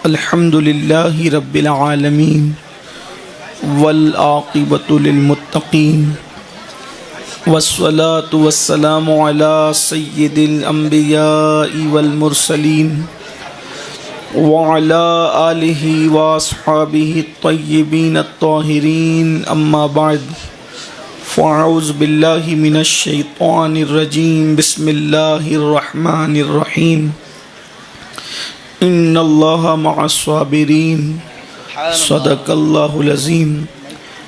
الحمد للہ رب العالمین والعاقبۃ للمتقین والصلاة والسلام علی سید الانبیاء والمرسلین وعلی آلہ واصحابہ الطیبین الطاہرین اما بعد فاعوذ باللہ من الشیطان الرجیم بسم اللہ الرحمن الرحیم ان اللہ مع الصابرین صدق اللہ العظیم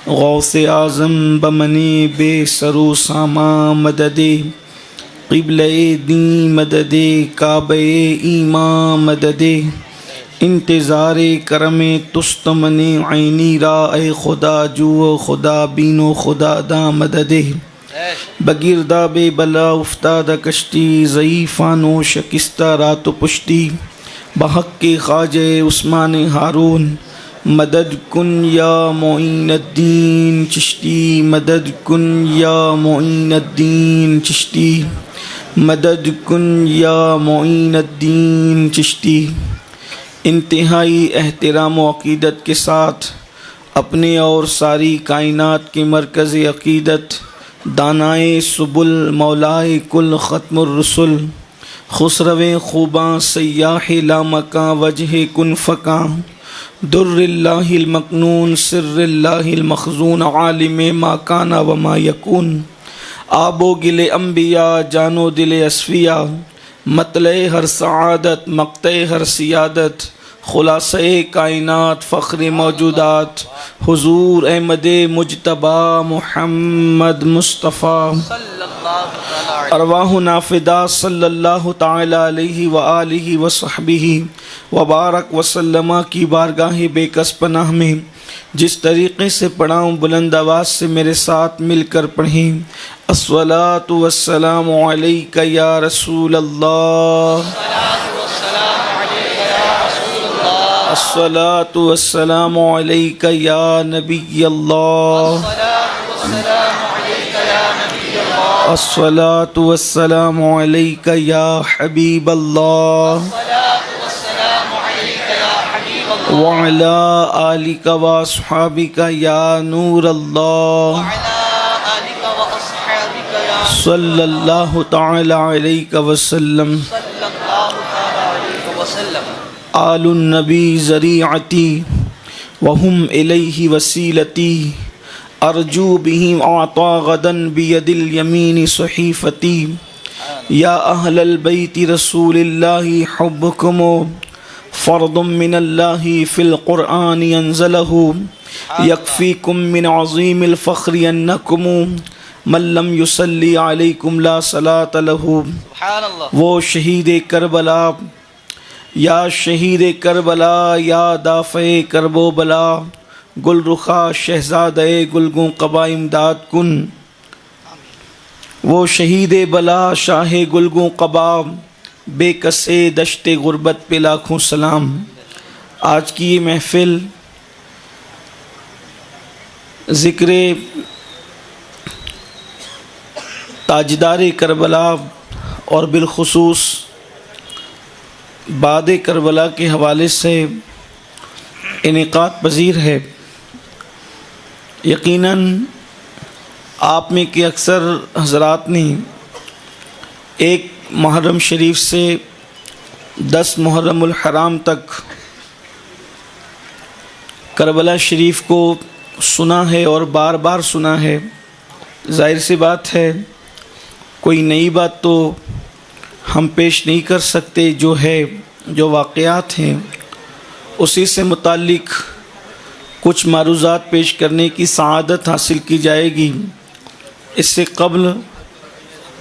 غوث اعظم بمنی بے سرو ساما مدد قبلہ دین مدد کعبہ ایمان مدد انتظار کرم تستمن عینی را اے خدا جو خدا بین و خدا دا مدد بگردہ بے بلا افتادہ کشتی ضعیفان و شکستہ رات و پشتی بحق کے خواجہ عثمان ہارون مدد کن یا معین الدین چشتی مدد کن یا معین الدین چشتی مدد کن یا معین الدین چشتی انتہائی احترام و عقیدت کے ساتھ اپنے اور ساری کائنات کے مرکز عقیدت دانائے سبل مولائے کل ختم الرسل خسرو خوباں سیاح لامکاں وجہ کن فکاں در اللہ المکنون سر اللہ المخزون عالم ما کان و ما یکون آب و گل انبیاء جان و دل اصفیاء مطلع ہر سعادت مقطع ہر سیادت خلاصہ کائنات فخر موجودات حضور احمد مجتبی محمد مصطفیٰ ارواح نافدہ صلی اللہ تعالی علیہ وآلہ وصحبہ وبارک وسلم کی بارگاہ بے کس پناہ میں جس طریقے سے پڑھاؤں بلند آواز سے میرے ساتھ مل کر پڑھیں الصلاۃ والسلام علیک یا رسول اللہ الصلاۃ والسلام علیک یا نبی اللہ الصلاۃ والسلام علیک یا حبیب اللہ وعلی آلک واصحابک یا نور اللہ صلی اللہ تعالی علیہ وسلم آل النبی ذریعتی وہم الیہ وسیلتی ارجو بہم اعطا غدا بید الیمین صحیفتی یا اہل البیت رسول اللہ حبکم فرض من اللہ فی القرآن انزلہ یکفیکم من عظیم الفخر انکم من لم یصلی علیکم لا صلاۃ لہ وہ شہید کربلا یا شہید کربلا یا دافع کرب و بلا گل رخا شہزادہ گلگوں قبا امداد کن وہ شہید بلا شاہ گلگوں قبا بے کسے دشت غربت پہ لاکھوں سلام۔ آج کی یہ محفل ذکر تاجدار کربلا اور بالخصوص باد کربلا کے حوالے سے انعقاد پذیر ہے۔ یقیناً آپ میں کے اکثر حضرات نے ایک محرم شریف سے 10 محرم الحرام تک کربلا شریف کو سنا ہے اور بار بار سنا ہے۔ ظاہر سی بات ہے کوئی نئی بات تو ہم پیش نہیں کر سکتے، جو واقعات ہیں اسی سے متعلق کچھ معروضات پیش کرنے کی سعادت حاصل کی جائے گی۔ اس سے قبل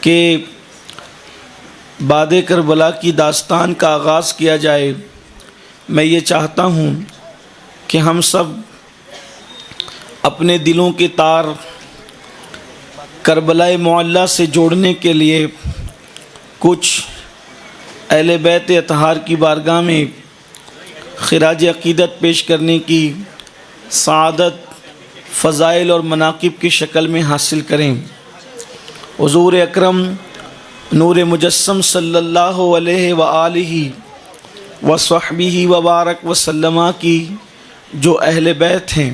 کہ باد کربلا کی داستان کا آغاز کیا جائے، میں یہ چاہتا ہوں کہ ہم سب اپنے دلوں کے تار کربلا معلیٰ سے جوڑنے کے لیے کچھ اہل بیت اطہار کی بارگاہ میں خراج عقیدت پیش کرنے کی سعادت فضائل اور مناقب کی شکل میں حاصل کریں۔ حضور اکرم نور مجسم صلی اللہ علیہ وآلہ وصحبہ وبارک وسلم کی جو اہل بیت ہیں،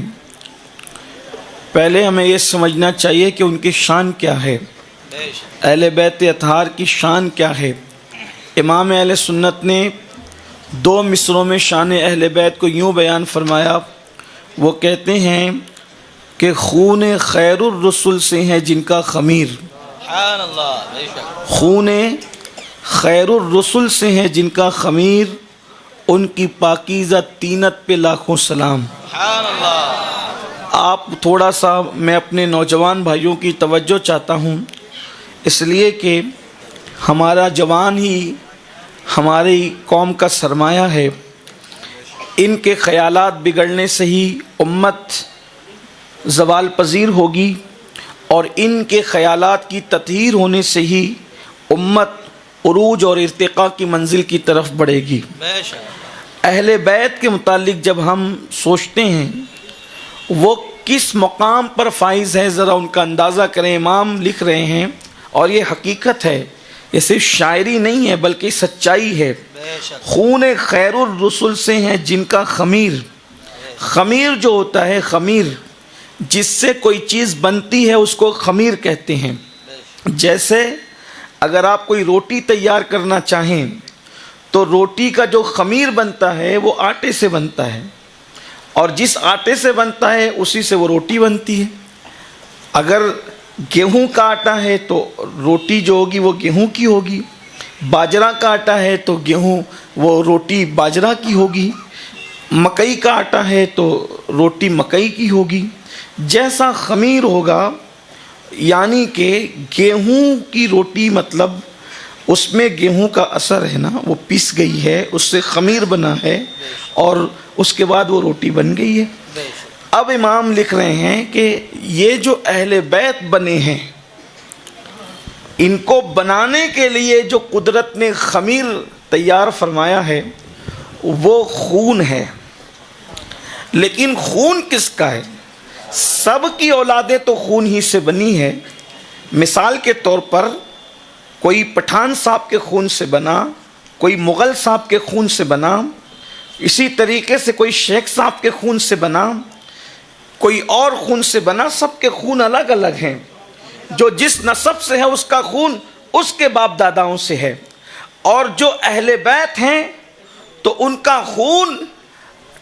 پہلے ہمیں یہ سمجھنا چاہیے کہ ان کی شان کیا ہے، اہل بیت اطہار کی شان کیا ہے۔ امام اہل سنت نے 2 مصروں میں شان اہل بیت کو یوں بیان فرمایا، وہ کہتے ہیں کہ خون خیر الرسل سے ہے جن کا خمیر، سبحان اللہ، خون خیر الرسل سے ہے جن کا خمیر، ان کی پاکیزہ طینت پہ لاکھوں سلام۔ سبحان اللہ۔ آپ تھوڑا سا میں اپنے نوجوان بھائیوں کی توجہ چاہتا ہوں، اس لیے کہ ہمارا جوان ہی ہماری قوم کا سرمایہ ہے۔ ان کے خیالات بگڑنے سے ہی امت زوال پذیر ہوگی، اور ان کے خیالات کی تطہیر ہونے سے ہی امت عروج اور ارتقاء کی منزل کی طرف بڑھے گی۔ بے شک۔ اہل بیت کے متعلق جب ہم سوچتے ہیں وہ کس مقام پر فائز ہے، ذرا ان کا اندازہ کریں۔ امام لکھ رہے ہیں، اور یہ حقیقت ہے، یہ صرف شاعری نہیں ہے بلکہ سچائی ہے۔ بے شک۔ خون خیر الرسل سے ہیں جن کا خمیر، خمیر جو ہوتا ہے، خمیر جس سے کوئی چیز بنتی ہے اس کو خمیر کہتے ہیں۔ جیسے اگر آپ کوئی روٹی تیار کرنا چاہیں تو روٹی کا جو خمیر بنتا ہے وہ آٹے سے بنتا ہے، اور جس آٹے سے بنتا ہے اسی سے وہ روٹی بنتی ہے۔ اگر گیہوں کا آٹا ہے تو روٹی جو ہوگی وہ گیہوں کی ہوگی، باجرہ کا آٹا ہے تو گیہوں وہ روٹی باجرہ کی ہوگی، مکئی کا آٹا ہے تو روٹی مکئی کی ہوگی۔ جیسا خمیر ہوگا، یعنی کہ گیہوں کی روٹی مطلب اس میں گیہوں کا اثر ہے نا، وہ پیس گئی ہے، اس سے خمیر بنا ہے، اور اس کے بعد وہ روٹی بن گئی ہے۔ اب امام لکھ رہے ہیں کہ یہ جو اہل بیت بنے ہیں، ان کو بنانے کے لیے جو قدرت نے خمیر تیار فرمایا ہے وہ خون ہے۔ لیکن خون کس کا ہے؟ سب کی اولادیں تو خون ہی سے بنی ہے۔ مثال کے طور پر کوئی پٹھان صاحب کے خون سے بنا، کوئی مغل صاحب کے خون سے بنا، اسی طریقے سے کوئی شیخ صاحب کے خون سے بنا، کوئی اور خون سے بنا۔ سب کے خون الگ الگ ہیں، جو جس نسب سے ہے اس کا خون اس کے باپ داداؤں سے ہے، اور جو اہل بیت ہیں تو ان کا خون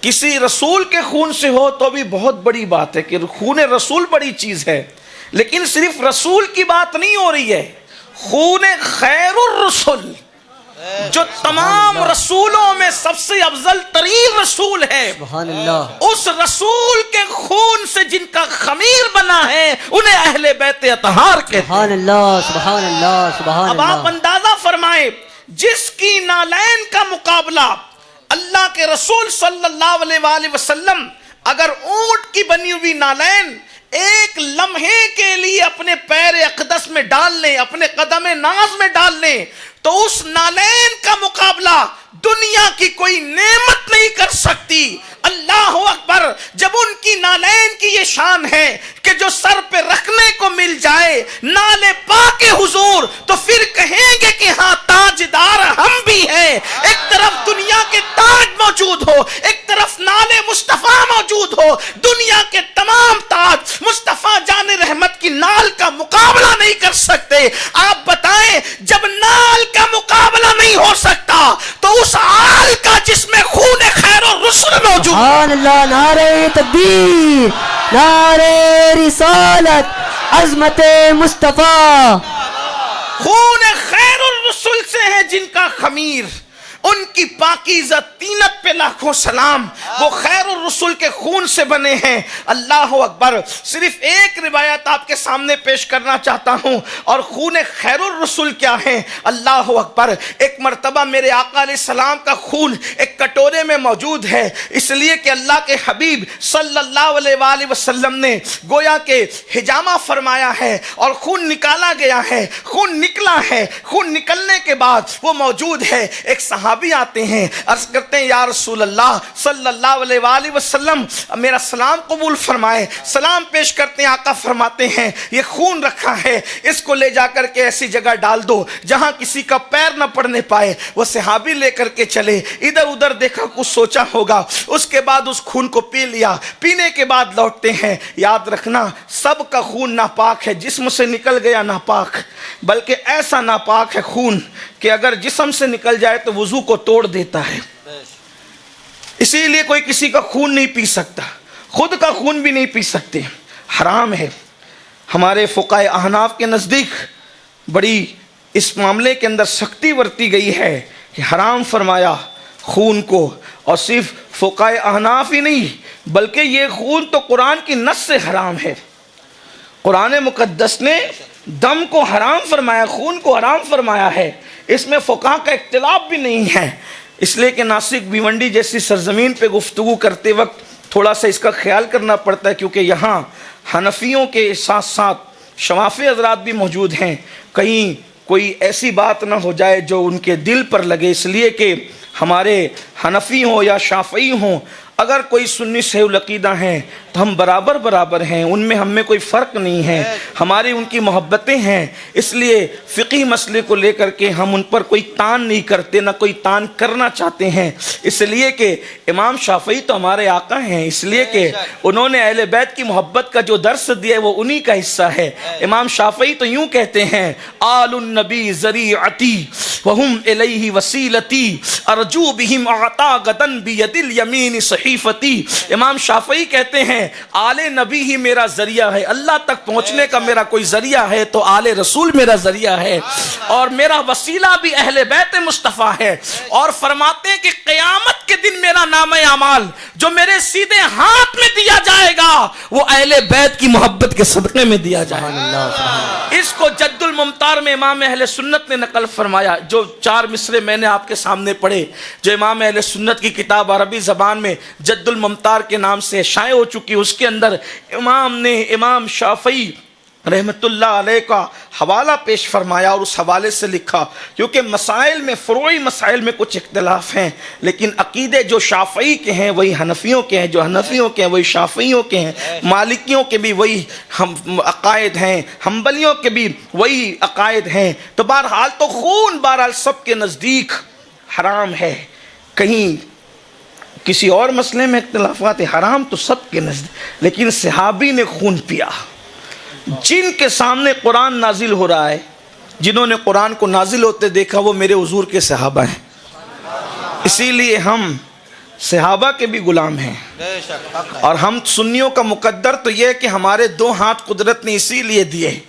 کسی رسول کے خون سے ہو تو بھی بہت بڑی بات ہے کہ خون رسول بڑی چیز ہے، لیکن صرف رسول کی بات نہیں ہو رہی ہے، خون خیر الرسل جو تمام رسولوں میں سب سے افضل ترین رسول ہے، سبحان اللہ، اس رسول کے خون سے جن کا خمیر بنا ہے انہیں اہل بیت اطہار کہتے ہیں۔ سبحان اللہ، سبحان اللہ، سبحان اب آپ اللہ۔ اندازہ فرمائیں، جس کی نالین کا مقابلہ اللہ کے رسول صلی اللہ علیہ وآلہ وسلم اگر اونٹ کی بنی ہوئی نالین ایک لمحے کے لیے اپنے پیر اقدس میں ڈال لیں، اپنے قدم ناز میں ڈال لیں، تو اس نالین کا مقابلہ دنیا کی کوئی نعمت نہیں کر سکتی۔ اللہ اکبر۔ جب ان کی نالین کی یہ شان ہے کہ جو سر پہ رکھنے کو مل جائے نالے پاک حضور، تو پھر کہیں گے کہ ہاں تاجدار ہم بھی ہیں۔ ایک طرف دنیا کے تاج موجود ہو، ایک طرف نالے مصطفیٰ موجود ہو، دنیا کے تمام تاج مصطفیٰ جان رحمت کی نال کا مقابلہ نہیں کر سکتے۔ آپ بتائیں، جب نال کا مقابلہ نہیں ہو سکتا تو اس آل کا جس میں خون خیر و رسل موجود۔ سبحان اللہ، نعرہ تکبیر، نعرہ رسالت، عظمت مصطفیٰ۔ خون خیر الرسل سے ہے جن کا خمیر، ان کی پاکیزہ طینت پہ لاکھوں سلام۔ وہ خیر الرسل کے خون سے بنے ہیں۔ اللہ اکبر۔ صرف ایک روایت آپ کے سامنے پیش کرنا چاہتا ہوں، اور خون خیر الرسل کیا ہے؟ اللہ اکبر۔ ایک مرتبہ میرے آقا علیہ السلام کا خون ایک کٹورے میں موجود ہے، اس لیے کہ اللہ کے حبیب صلی اللہ علیہ وآلہ وسلم نے گویا کہ حجامہ فرمایا ہے اور خون نکالا گیا ہے، خون نکلا ہے۔ خون نکلنے کے بعد وہ موجود ہے۔ ایک صحابی آتے ہیں، عرض کرتے ہیں یا رسول اللہ صلی اللہ علیہ وآلہ وسلم میرا سلام قبول فرمائے. سلام پیش کرتے ہیں, آقا فرماتے ہیں یہ خون رکھا ہے, اس کو لے جا کر کے ایسی جگہ ڈال دو جہاں کسی کا پیر نہ پڑنے پائے. وہ صحابی لے کر کے چلے, ادھر ادھر دیکھا, کچھ سوچا ہوگا, اس کے بعد اس خون کو پی لیا. پینے کے بعد لوٹتے ہیں. یاد رکھنا سب کا خون ناپاک ہے, جسم سے نکل گیا ناپاک, بلکہ ایسا ناپاک ہے خون کہ اگر جسم سے نکل جائے تو وضو کو توڑ دیتا ہے. اسی لیے کوئی کسی کا خون نہیں پی سکتا, خود کا خون بھی نہیں پی سکتے, حرام ہے. ہمارے فقہائے احناف کے نزدیک بڑی اس معاملے کے اندر سختی برتی گئی ہے کہ حرام فرمایا خون کو. اور صرف فقہائے احناف ہی نہیں بلکہ یہ خون تو قرآن کی نص سے حرام ہے. قرآن مقدس نے دم کو حرام فرمایا, خون کو حرام فرمایا ہے. اس میں فقہاء کا اختلاف بھی نہیں ہے. اس لیے کہ ناسک بھیونڈی جیسی سرزمین پہ گفتگو کرتے وقت تھوڑا سا اس کا خیال کرنا پڑتا ہے, کیونکہ یہاں حنفیوں کے ساتھ ساتھ شوافی حضرات بھی موجود ہیں. کہیں کوئی ایسی بات نہ ہو جائے جو ان کے دل پر لگے, اس لیے کہ ہمارے حنفی ہوں یا شافعی ہوں, اگر کوئی سنی صحیح العقیدہ ہیں تو ہم برابر ہیں, ان میں ہم میں کوئی فرق نہیں ہے, ہماری ان کی محبتیں ہیں. اس لیے فقہی مسئلے کو لے کر کے ہم ان پر کوئی تان نہیں کرتے, نہ کوئی تان کرنا چاہتے ہیں. اس لیے کہ امام شافعی تو ہمارے آقا ہیں, اس لیے کہ انہوں نے اہل بیت کی محبت کا جو درس دیا ہے وہ انہی کا حصہ ہے. امام شافعی تو یوں کہتے ہیں, آل النبی ذریعتی وہم الیہ وسیلتی ارجو بہم اعطا غدن بید الیمین صحیفتی. امام شافعی کہتے ہیں آل نبی ہی میرا ذریعہ ہے, اللہ تک پہنچنے کا میرا کوئی ذریعہ ہے تو آل رسول میرا ذریعہ ہے, اور میرا وسیلہ بھی اہل بیت مصطفیٰ ہے. اور فرماتے ہیں کہ قیامت کے دن میرا نام اعمال جو میرے سیدھے ہاتھ میں دیا جائے گا وہ اہل بیت کی محبت کے صدقے میں دیا جائے گا. اس کو جد الممتار میں امام اہل سنت نے نقل فرمایا. جو 4 مصرے میں نے آپ کے سامنے پڑھے, جو امام اہل سنت کی کتاب عربی زبان میں جد الممتار کے نام سے شائع ہو چکی, اس کے اندر امام نے امام شافعی رحمت اللہ علیہ کا حوالہ پیش فرمایا اور اس حوالے سے لکھا, کیونکہ مسائل میں فروعی مسائل میں کچھ اختلاف ہیں, لیکن عقیدے جو شافعی کے ہیں وہی حنفیوں کے ہیں, جو حنفیوں کے ہیں وہی شافعیوں کے ہیں, مالکیوں کے بھی وہی عقائد ہیں, حنبلیوں کے بھی وہی عقائد ہیں. تو بہرحال تو خون بہرحال سب کے نزدیک حرام ہے. کہیں کسی اور مسئلے میں اختلافات, حرام تو سب کے نزدیک. لیکن صحابی نے خون پیا, جن کے سامنے قرآن نازل ہو رہا ہے, جنہوں نے قرآن کو نازل ہوتے دیکھا وہ میرے حضور کے صحابہ ہیں. اسی لیے ہم صحابہ کے بھی غلام ہیں. اور ہم سنیوں کا مقدر تو یہ ہے کہ ہمارے 2 ہاتھ قدرت نے اسی لیے دیے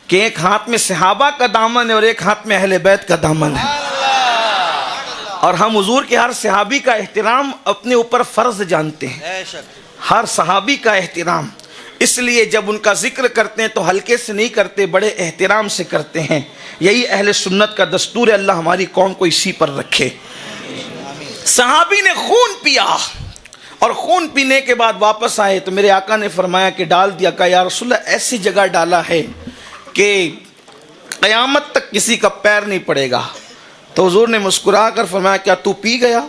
کہ ایک ہاتھ میں صحابہ کا دامن ہے اور ایک ہاتھ میں اہل بیت کا دامن ہے. اور ہم حضور کے ہر صحابی کا احترام اپنے اوپر فرض جانتے ہیں, ہر صحابی کا احترام. اس لیے جب ان کا ذکر کرتے ہیں تو ہلکے سے نہیں کرتے, بڑے احترام سے کرتے ہیں. یہی اہل سنت کا دستور ہے, اللہ ہماری قوم کو اسی پر رکھے. صحابی نے خون پیا اور خون پینے کے بعد واپس آئے تو میرے آقا نے فرمایا کہ ڈال دیا. کہا یا رسول اللہ ایسی جگہ ڈالا ہے کہ قیامت تک کسی کا پیر نہیں پڑے گا. تو حضور نے مسکرا کر فرمایا کیا تو پی گیا,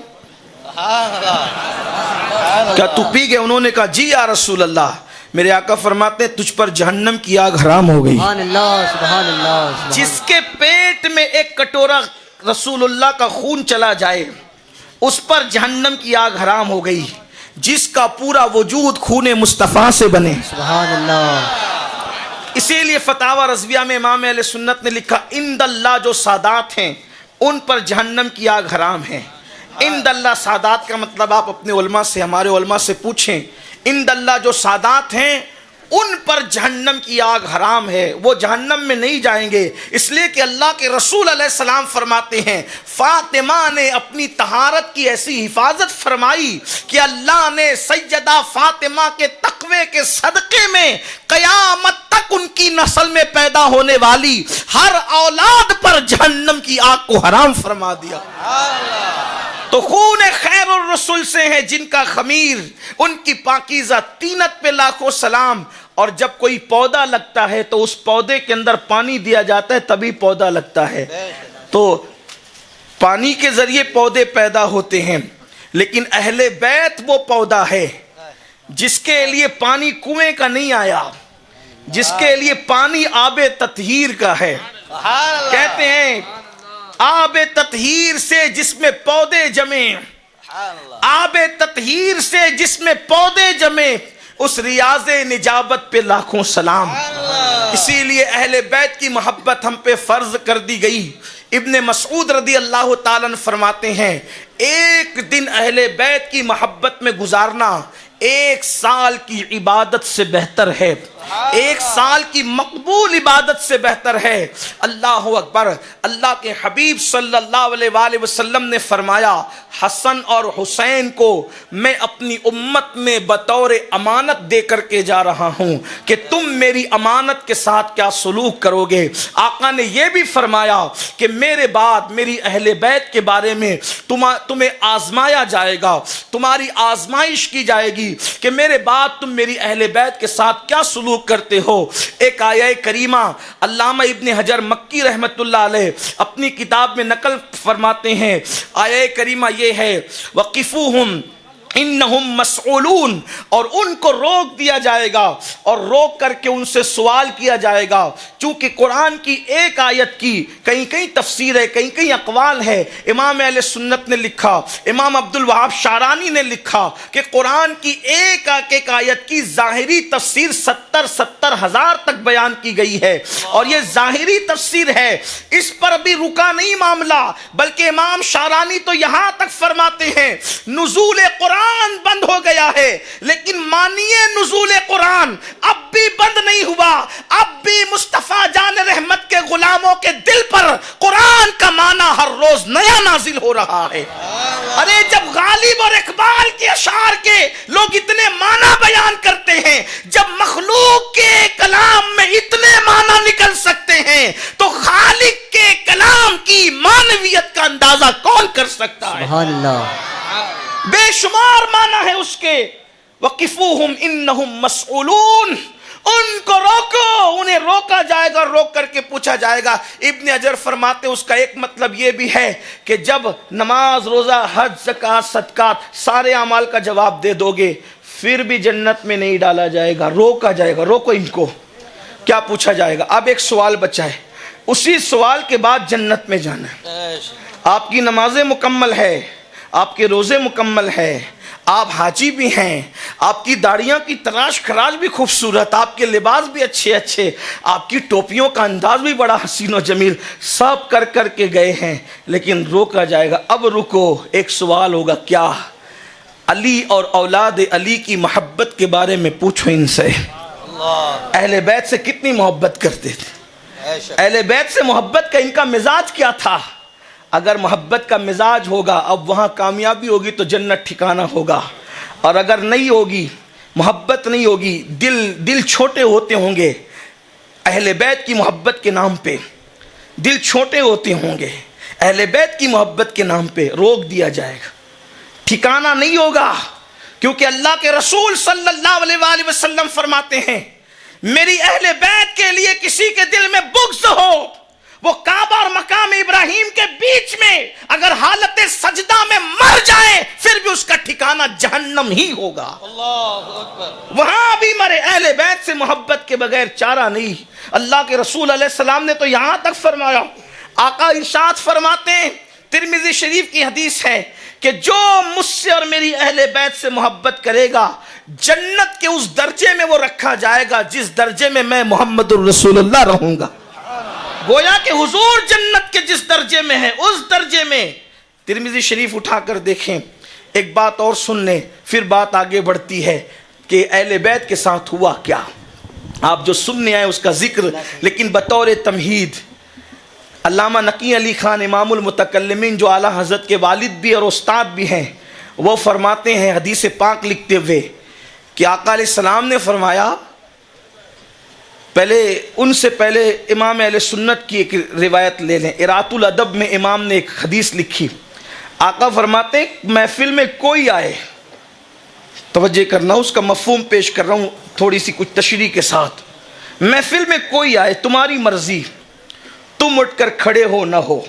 کیا تو پی گیا؟ انہوں نے کہا جی یا رسول اللہ. میرے آقا فرماتے ہیں تجھ پر جہنم کی آگ حرام ہو گئی. سبحان اللہ, سبحان اللہ. جس کے پیٹ میں ایک کٹورا رسول اللہ کا خون چلا جائے اس پر جہنم کی آگ حرام ہو گئی. جس کا پورا وجود خون مصطفیٰ سے بنے. سبحان اللہ. اسی لیے فتاوی رضویہ میں امام اہل سنت نے لکھا عند اللہ جو سادات ہیں ان پر جہنم کی آگ حرام ہے. عند اللہ سادات کا مطلب آپ اپنے علماء سے, ہمارے علماء سے پوچھیں. عند اللہ جو سادات ہیں ان پر جہنم کی آگ حرام ہے, وہ جہنم میں نہیں جائیں گے. اس لیے کہ اللہ کے رسول علیہ السلام فرماتے ہیں فاطمہ نے اپنی طہارت کی ایسی حفاظت فرمائی کہ اللہ نے سیدہ فاطمہ کے تقوی کے صدقے میں قیامت تک ان کی نسل میں پیدا ہونے والی ہر اولاد پر جہنم کی آگ کو حرام فرما دیا. تو خون خیر الرسول سے ہے جن کا خمیر, ان کی پاکیزہ طینت پہ لاکھوں سلام. اور جب کوئی پودا لگتا ہے تو اس پودے کے اندر پانی دیا جاتا ہے تبھی پودا لگتا ہے. تو پانی کے ذریعے پودے پیدا ہوتے ہیں, لیکن اہل بیت وہ پودا ہے جس کے لیے پانی کنویں کا نہیں آیا، جس کے لیے پانی آب تطہیر کا ہے. سبحان اللہ. کہتے ہیں آب تطہیر سے جس میں پودے جمے، سبحان اللہ. آب تطہیر سے جس میں پودے جمے، اس ریاض نجابت پہ لاکھوں سلام. اسی لیے اہل بیت کی محبت ہم پہ فرض کر دی گئی. ابن مسعود رضی اللہ تعالیٰ عنہ فرماتے ہیں ایک دن اہل بیت کی محبت میں گزارنا 1 سال کی عبادت سے بہتر ہے، 1 سال کی مقبول عبادت سے بہتر ہے. اللہ اکبر. اللہ کے حبیب صلی اللہ علیہ وآلہ وسلم نے فرمایا حسن اور حسین کو میں اپنی امت میں بطور امانت دے کر کے جا رہا ہوں کہ تم میری امانت کے ساتھ کیا سلوک کرو گے. آقا نے یہ بھی فرمایا کہ میرے بعد میری اہل بیت کے بارے میں تمہیں آزمایا جائے گا، تمہاری آزمائش کی جائے گی کہ میرے بعد تم میری اہل بیت کے ساتھ کیا سلوک کرتے ہو. ایک آیہ کریمہ علامہ ابن حجر مکی رحمت اللہ علیہ اپنی کتاب میں نقل فرماتے ہیں. آیہ کریمہ یہ ہے وقفوہم انہم مسئولون، اور ان کو روک دیا جائے گا اور روک کر کے ان سے سوال کیا جائے گا. چونکہ قرآن کی ایک آیت کی کہیں کہیں تفسیر ہے، کہیں کہیں اقوال ہے. امام اہل سنت نے لکھا، امام عبد الوہاب شعرانی نے لکھا کہ قرآن کی ایک آیت کی ظاہری تفسیر 70 ہزار تک بیان کی گئی ہے، اور یہ ظاہری تفسیر ہے. اس پر بھی رکا نہیں معاملہ، بلکہ امام شعرانی تو یہاں تک فرماتے ہیں نزول قرآن بند ہو گیا ہے، لیکن مانیے نزول قرآن اب بھی بند نہیں ہوا. اب بھی مصطفیٰ جان رحمت کے غلاموں کے دل پر قرآن کا معنی ہر روز نیا نازل ہو رہا ہے. ارے جب غالب اور اقبال کے اشعار کے لوگ اتنے معنی بیان کرتے ہیں، جب مخلوق کے کلام میں اتنے معنی نکل سکتے ہیں، تو خالق کے کلام کی معنویت کا اندازہ کون کر سکتا ہے؟ سبحان اللہ. بے شمار معنی ہے اس کے. وقفوہم انہم مسئولون، ان کو روکو، انہیں روکا جائے گا، روک کر کے پوچھا جائے گا. ابن حجر فرماتے اس کا ایک مطلب یہ بھی ہے کہ جب نماز، روزہ، حج، زکوٰۃ، صدقات سارے اعمال کا جواب دے دو گے پھر بھی جنت میں نہیں ڈالا جائے گا، روکا جائے گا. روکو ان کو. کیا پوچھا جائے گا؟ اب ایک سوال بچا ہے، اسی سوال کے بعد جنت میں جانا ہے. آپ کی نمازیں مکمل ہے، آپ کے روزے مکمل ہے، آپ حاجی بھی ہیں، آپ کی داڑیاں کی تراش خراش بھی خوبصورت، آپ کے لباس بھی اچھے، آپ کی ٹوپیوں کا انداز بھی بڑا حسین و جمیل، سب کر کے گئے ہیں، لیکن روکا جائے گا. اب رکو، ایک سوال ہوگا. کیا؟ علی اور اولاد علی کی محبت کے بارے میں پوچھو ان سے. اہل بیت سے کتنی محبت کرتے تھے؟ اہل بیت سے محبت کا ان کا مزاج کیا تھا؟ اگر محبت کا مزاج ہوگا اب وہاں کامیابی ہوگی تو جنت ٹھکانہ ہوگا، اور اگر نہیں ہوگی، محبت نہیں ہوگی، دل چھوٹے ہوتے ہوں گے. اہل بیت کی محبت کے نام پہ دل چھوٹے ہوتے ہوں گے، اہل بیت کی محبت کے نام پہ روک دیا جائے گا، ٹھکانہ نہیں ہوگا. کیونکہ اللہ کے رسول صلی اللہ علیہ وآلہ وسلم فرماتے ہیں میری اہل بیت کے لیے کسی کے دل میں بغض ہو، وہ کعبہ اور مقام ابراہیم کے بیچ میں اگر حالت سجدہ میں مر جائے پھر بھی اس کا ٹھکانہ جہنم ہی ہوگا. اللہ اکبر. وہاں بھی مرے. اہل بیت سے محبت کے بغیر چارہ نہیں. اللہ کے رسول علیہ السلام نے تو یہاں تک فرمایا، آقا ارشاد فرماتے ہیں، ترمذی شریف کی حدیث ہے کہ جو مجھ سے اور میری اہل بیت سے محبت کرے گا جنت کے اس درجے میں وہ رکھا جائے گا جس درجے میں میں محمد الرسول اللہ رہوں گا. گویا کہ حضور جنت کے جس درجے میں ہے اس درجے میں. ترمذی شریف اٹھا کر دیکھیں. ایک بات اور سن لیں پھر بات آگے بڑھتی ہے کہ اہل بیت کے ساتھ ہوا کیا. آپ جو سننے آئے اس کا ذکر، لیکن بطور تمہید علامہ نقی علی خان امام المتکلمین جو اعلیٰ حضرت کے والد بھی اور استاد بھی ہیں، وہ فرماتے ہیں حدیث پاک لکھتے ہوئے کہ آقا علیہ السلام نے فرمایا، ان سے پہلے امام اہل سنت کی ایک روایت لے لیں. ارات الادب میں امام نے ایک حدیث لکھی. آقا فرماتے ہیں محفل میں کوئی آئے، توجہ کرنا اس کا مفہوم پیش کر رہا ہوں تھوڑی سی کچھ تشریح کے ساتھ. محفل میں کوئی آئے، تمہاری مرضی، تم اٹھ کر کھڑے ہو نہ ہو،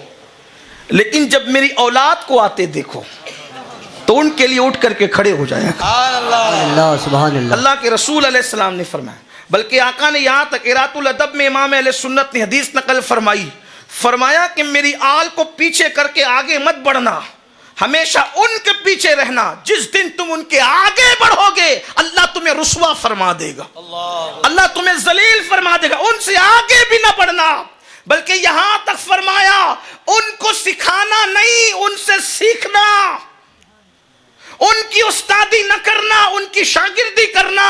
لیکن جب میری اولاد کو آتے دیکھو تو ان کے لیے اٹھ کر کے کھڑے ہو جایا کرو۔ سبحان اللہ اللہ سبحان اللہ اللہ کے رسول علیہ السلام نے فرمایا، بلکہ آقا نے یہاں تک ارات الادب میں امام اہل سنت نے حدیث نقل فرمائی، فرمایا کہ میری آل کو پیچھے کر کے آگے مت بڑھنا، ہمیشہ ان کے پیچھے رہنا، جس دن تم ان کے آگے بڑھو گے اللہ تمہیں رسوا فرما دے گا، اللہ تمہیں ذلیل فرما دے گا، ان سے آگے بھی نہ بڑھنا، بلکہ یہاں تک فرمایا ان کو سکھانا نہیں، ان سے سیکھنا، ان کی استادی نہ کرنا، ان کی شاگردی کرنا،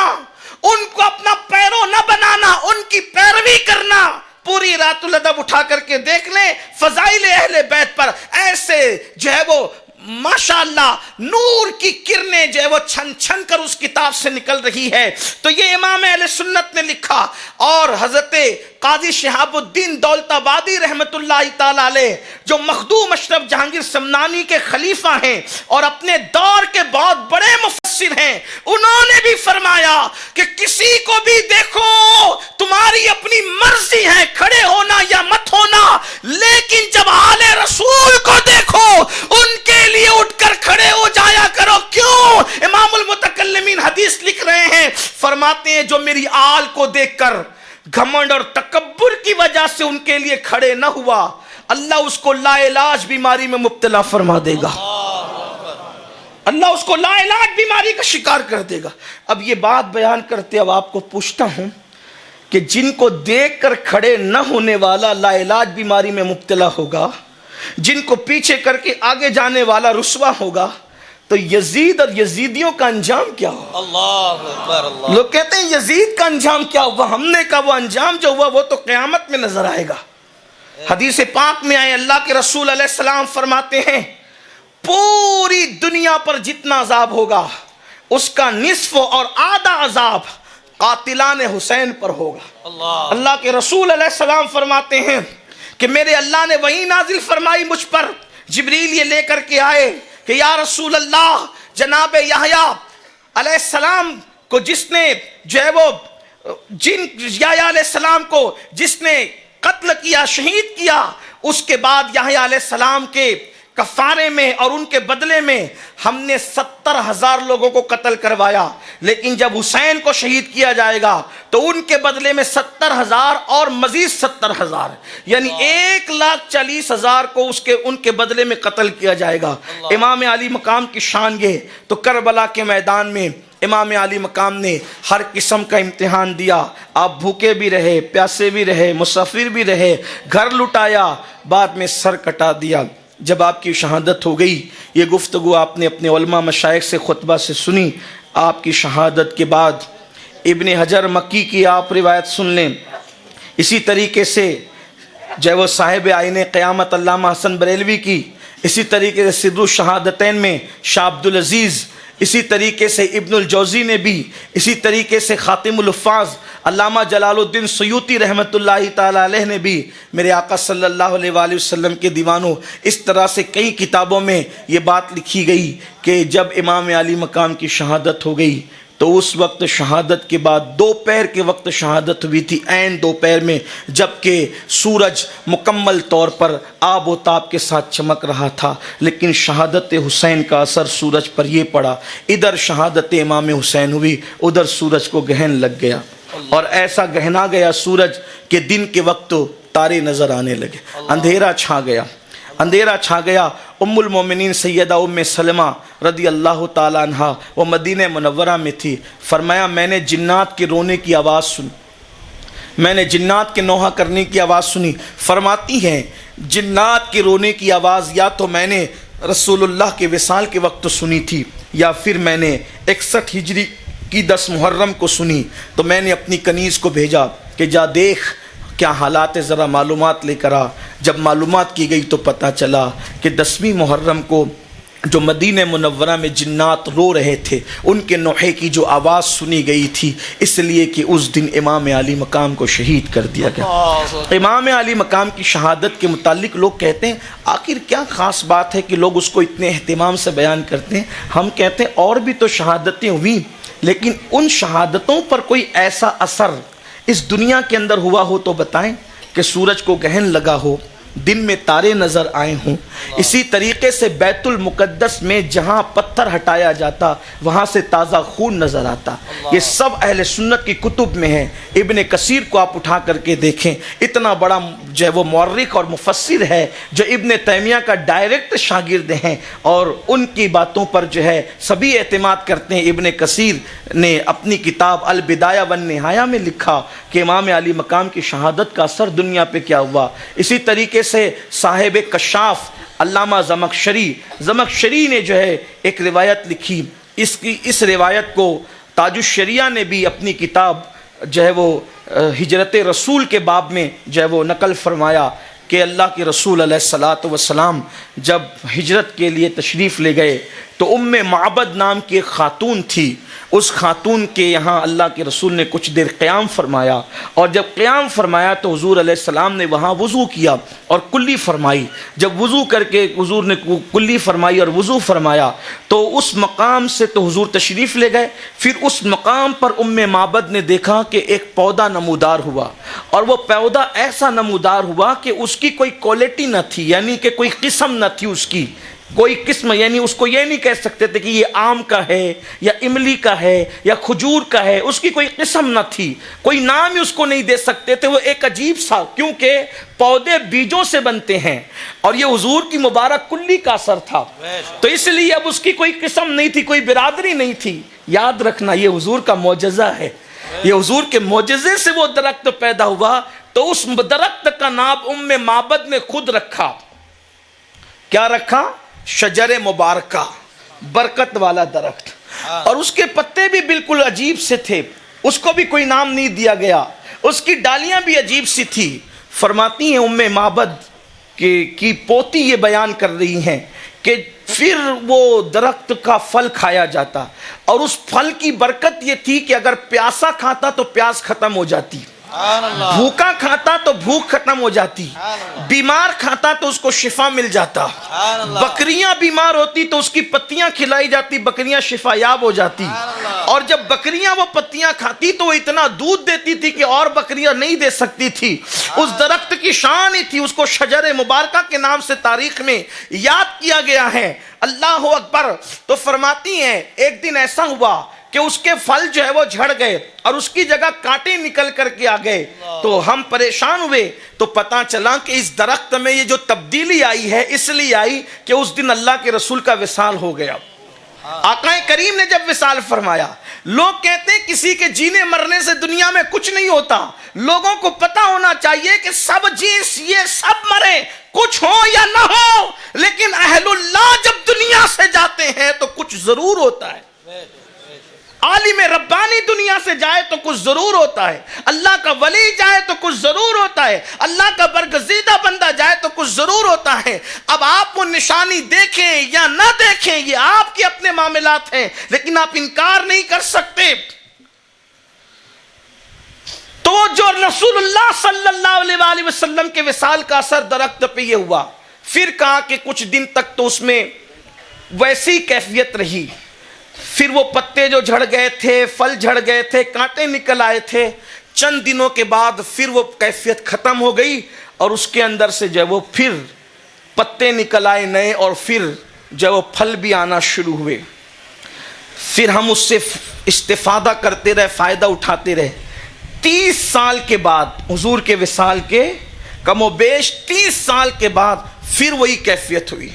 ان کو اپنا پیرو نہ بنانا، ان کی پیروی کرنا۔ پوری رات الادب اٹھا کر کے دیکھ لیں فضائل اہل بیت پر، ایسے جو ہے وہ ماشاءاللہ نور کی کرنیں جو ہے وہ چھن چھن کر اس کتاب سے نکل رہی ہے۔ تو یہ امام اہل سنت نے لکھا، اور حضرت قاضی شہاب الدین دولت آبادی رحمت اللہ تعالی علیہ جو مخدوم اشرف جہانگیر سمنانی کے خلیفہ ہیں اور اپنے دور کے بہت بڑے مفسر ہیں، انہوں نے بھی فرمایا کہ کسی کو بھی دیکھو تمہاری اپنی مرضی ہے کھڑے ہونا یا مت ہونا، لیکن جب آل رسول کو دیکھو ان کے لیے اٹھ کر کھڑے ہو جایا کرو۔ کیوں؟ امام المتکلمین حدیث لکھ رہے ہیں، فرماتے ہیں جو میری آل کو دیکھ کر گھمنڈ اور تکبر کی وجہ سے ان کے لیے کھڑے نہ ہوا، اللہ اس کو لا علاج بیماری میں مبتلا فرما دے گا، اللہ اس کو لا علاج بیماری کا شکار کر دے گا۔ اب یہ بات بیان کرتے اب آپ کو پوچھتا ہوں کہ جن کو دیکھ کر کھڑے نہ ہونے والا لا علاج بیماری میں مبتلا ہوگا، جن کو پیچھے کر کے آگے جانے والا رسوا ہوگا، تو یزید اور یزیدیوں کا انجام کیا ہو؟ اللہ اکبر اللہ۔ لوگ کہتے ہیں یزید کا انجام کیا ہوا؟ ہم نے کہا وہ انجام جو ہوا وہ تو قیامت میں نظر آئے گا۔ حدیث پاک میں آئے اللہ کے رسول علیہ السلام فرماتے ہیں پوری دنیا پر جتنا عذاب ہوگا اس کا نصف اور آدھا عذاب قاتلان حسین پر ہوگا۔ اللہ کے رسول علیہ السلام فرماتے ہیں کہ میرے اللہ نے وحی نازل فرمائی مجھ پر، جبریل یہ لے کر کے آئے کہ یا رسول اللہ جناب یحییٰ علیہ السلام کو جس نے جو ہے وہ یحییٰ علیہ السلام کو جس نے قتل کیا، شہید کیا، اس کے بعد یحییٰ علیہ السلام کے کفارے میں اور ان کے بدلے میں ہم نے 70,000 لوگوں کو قتل کروایا، لیکن جب حسین کو شہید کیا جائے گا تو ان کے بدلے میں 70,000 اور مزید 70,000 یعنی 1,40,000 کو ان کے بدلے میں قتل کیا جائے گا۔ امام علی مقام کی شان یہ تو کربلا کے میدان میں امام علی مقام نے ہر قسم کا امتحان دیا، آپ بھوکے بھی رہے، پیاسے بھی رہے، مسافر بھی رہے، گھر لٹایا، بعد میں سر کٹا دیا۔ جب آپ کی شہادت ہو گئی، یہ گفتگو آپ نے اپنے علماء مشائخ سے خطبہ سے سنی، آپ کی شہادت کے بعد ابن حجر مکی کی آپ روایت سن لیں، اسی طریقے سے جو وہ صاحب آئین قیامت علامہ حسن بریلوی کی، اسی طریقے سے سر الشہادتین میں شاہ عبدالعزیز، اسی طریقے سے ابن الجوزی نے بھی، اسی طریقے سے خاتم الحفاظ علامہ جلال الدین سیوطی رحمت اللہ تعالی علیہ نے بھی، میرے آقا صلی اللہ علیہ وآلہ وسلم کے دیوانوں، اس طرح سے کئی کتابوں میں یہ بات لکھی گئی کہ جب امام علی مقام کی شہادت ہو گئی تو اس وقت شہادت کے بعد دوپہر کے وقت شہادت ہوئی تھی، عین دوپہر میں، جبکہ سورج مکمل طور پر آب و تاب کے ساتھ چمک رہا تھا، لیکن شہادت حسین کا اثر سورج پر یہ پڑا، ادھر شہادت امام حسین ہوئی، ادھر سورج کو گہن لگ گیا، اور ایسا گہنا گیا سورج کہ دن کے وقت تارے نظر آنے لگے، اندھیرا چھا گیا، اندھیرا چھا گیا۔ ام المومنین سیدہ ام سلمہ رضی اللہ تعالیٰ عنہ وہ مدینہ منورہ میں تھی، فرمایا میں نے جنات کے رونے کی آواز سنی، میں نے جنات کے نوحہ کرنے کی آواز سنی۔ فرماتی ہیں جنات کے رونے کی آواز یا تو میں نے رسول اللہ کے وصال کے وقت سنی تھی، یا پھر میں نے 61 ہجری کی 10 محرم کو سنی، تو میں نے اپنی کنیز کو بھیجا کہ جا دیکھ کیا حالات ہے، ذرا معلومات لے کر آ۔ جب معلومات کی گئی تو پتہ چلا کہ 10ویں محرم کو جو مدینہ منورہ میں جنات رو رہے تھے، ان کے نوحے کی جو آواز سنی گئی تھی، اس لیے کہ اس دن امام علی مقام کو شہید کر دیا گیا۔ امام علی مقام کی شہادت کے متعلق لوگ کہتے ہیں آخر کیا خاص بات ہے کہ لوگ اس کو اتنے اہتمام سے بیان کرتے ہیں؟ ہم کہتے ہیں اور بھی تو شہادتیں ہوئیں، لیکن ان شہادتوں پر کوئی ایسا اثر اس دنیا کے اندر ہوا ہو تو بتائیں، کہ سورج کو گہن لگا ہو، دن میں تارے نظر آئے ہوں، اسی طریقے سے بیت المقدس میں جہاں پتھر ہٹایا جاتا وہاں سے تازہ خون نظر آتا۔ یہ سب اہل سنت کی کتب میں ہے۔ ابن کثیر کو آپ اٹھا کر کے دیکھیں، اتنا بڑا جو ہے وہ مورخ اور مفسر ہے جو ابن تیمیہ کا ڈائریکٹ شاگرد ہیں، اور ان کی باتوں پر جو ہے سبھی اعتماد کرتے ہیں۔ ابن کثیر نے اپنی کتاب البدایہ والنہایہ میں لکھا کہ امام علی مقام کی شہادت کا اثر دنیا پہ کیا ہوا۔ اسی طریقے سے صاحب کشاف علامہ زمخشری نے جو ہے ایک روایت لکھی، اس روایت کو تاج الشریعہ نے بھی اپنی کتاب جو ہے وہ ہجرت رسول کے باب میں جو ہے وہ نقل فرمایا کہ اللہ کے رسول علیہ الصلاۃ والسلام جب ہجرت کے لیے تشریف لے گئے تو ام معبد نام کی ایک خاتون تھی، اس خاتون کے یہاں اللہ کے رسول نے کچھ دیر قیام فرمایا، اور جب قیام فرمایا تو حضور علیہ السلام نے وہاں وضو کیا اور کلی فرمائی۔ جب وضو کر کے حضور نے کلی فرمائی اور وضو فرمایا تو اس مقام سے تو حضور تشریف لے گئے، پھر اس مقام پر ام معبد نے دیکھا کہ ایک پودا نمودار ہوا، اور وہ پودا ایسا نمودار ہوا کہ اس کی کوئی کوالٹی نہ تھی، یعنی کہ کوئی قسم نہ تھی، اس کی کوئی قسم، یعنی اس کو یہ نہیں کہہ سکتے تھے کہ یہ آم کا ہے یا املی کا ہے یا کھجور کا ہے، اس کی کوئی قسم نہ تھی، کوئی نام ہی اس کو نہیں دے سکتے تھے۔ وہ ایک عجیب سا، کیونکہ پودے بیجوں سے بنتے ہیں اور یہ حضور کی مبارک کلی کا اثر تھا، تو اس لیے اب اس کی کوئی قسم نہیں تھی، کوئی برادری نہیں تھی۔ یاد رکھنا یہ حضور کا معجزہ ہے، یہ حضور کے معجزے سے وہ درخت پیدا ہوا، تو اس درخت کا نام ام معبد نے خود رکھا۔ کیا رکھا؟ شجر مبارکہ، برکت والا درخت، اور اس کے پتے بھی بالکل عجیب سے تھے، اس کو بھی کوئی نام نہیں دیا گیا، اس کی ڈالیاں بھی عجیب سی تھی۔ فرماتی ہیں ام معبد کی پوتی یہ بیان کر رہی ہیں کہ پھر وہ درخت کا پھل کھایا جاتا، اور اس پھل کی برکت یہ تھی کہ اگر پیاسا کھاتا تو پیاس ختم ہو جاتی، بھوکا کھاتا تو بھوک ختم ہو جاتی، بیمار کھاتا تو اس کو شفا مل جاتا، بکریاں بیمار ہوتی تو اس کی پتیاں کھلائی جاتی، بکریاں شفا یاب ہو جاتی، اور جب بکریاں وہ پتیاں کھاتی تو وہ اتنا دودھ دیتی تھی کہ اور بکریاں نہیں دے سکتی تھی۔ اس درخت کی شان ہی تھی، اس کو شجر مبارکہ کے نام سے تاریخ میں یاد کیا گیا ہے۔ اللہ اکبر۔ تو فرماتی ہیں ایک دن ایسا ہوا کہ اس کے پھل جو ہے وہ جھڑ گئے اور اس کی جگہ کانٹے نکل کر کے آ گئے، تو ہم پریشان ہوئے، تو پتہ چلا کہ اس درخت میں یہ جو تبدیلی آئی ہے اس لیے آئی کہ اس دن اللہ کے رسول کا وصال ہو گیا۔ آقا کریم نے جب وصال فرمایا، لوگ کہتے ہیں کسی کے جینے مرنے سے دنیا میں کچھ نہیں ہوتا، لوگوں کو پتہ ہونا چاہیے کہ سب جنس یہ سب مرے، کچھ ہو یا نہ ہو، لیکن اہل اللہ جب دنیا سے جاتے ہیں تو کچھ ضرور ہوتا ہے۔ عالم ربانی دنیا سے جائے تو کچھ ضرور ہوتا ہے، اللہ کا ولی جائے تو کچھ ضرور ہوتا ہے، اللہ کا برگزیدہ بندہ جائے تو کچھ ضرور ہوتا ہے۔ اب آپ وہ نشانی دیکھیں یا نہ دیکھیں یہ آپ کے اپنے معاملات ہیں، لیکن آپ انکار نہیں کر سکتے۔ تو جو رسول اللہ صلی اللہ علیہ وآلہ وسلم کے وصال کا اثر درخت پہ یہ ہوا، پھر کہا کہ کچھ دن تک تو اس میں ویسی کیفیت رہی، پھر وہ پتے جو جھڑ گئے تھے، پھل جھڑ گئے تھے، کانٹے نکل آئے تھے، چند دنوں کے بعد پھر وہ کیفیت ختم ہو گئی، اور اس کے اندر سے جو وہ پھر پتے نکل آئے نئے، اور پھر جو وہ پھل بھی آنا شروع ہوئے۔ پھر ہم اس سے استفادہ کرتے رہے، فائدہ اٹھاتے رہے۔ 30 سال کے بعد حضور کے وصال کے کم و بیش 30 سال کے بعد پھر وہی کیفیت ہوئی،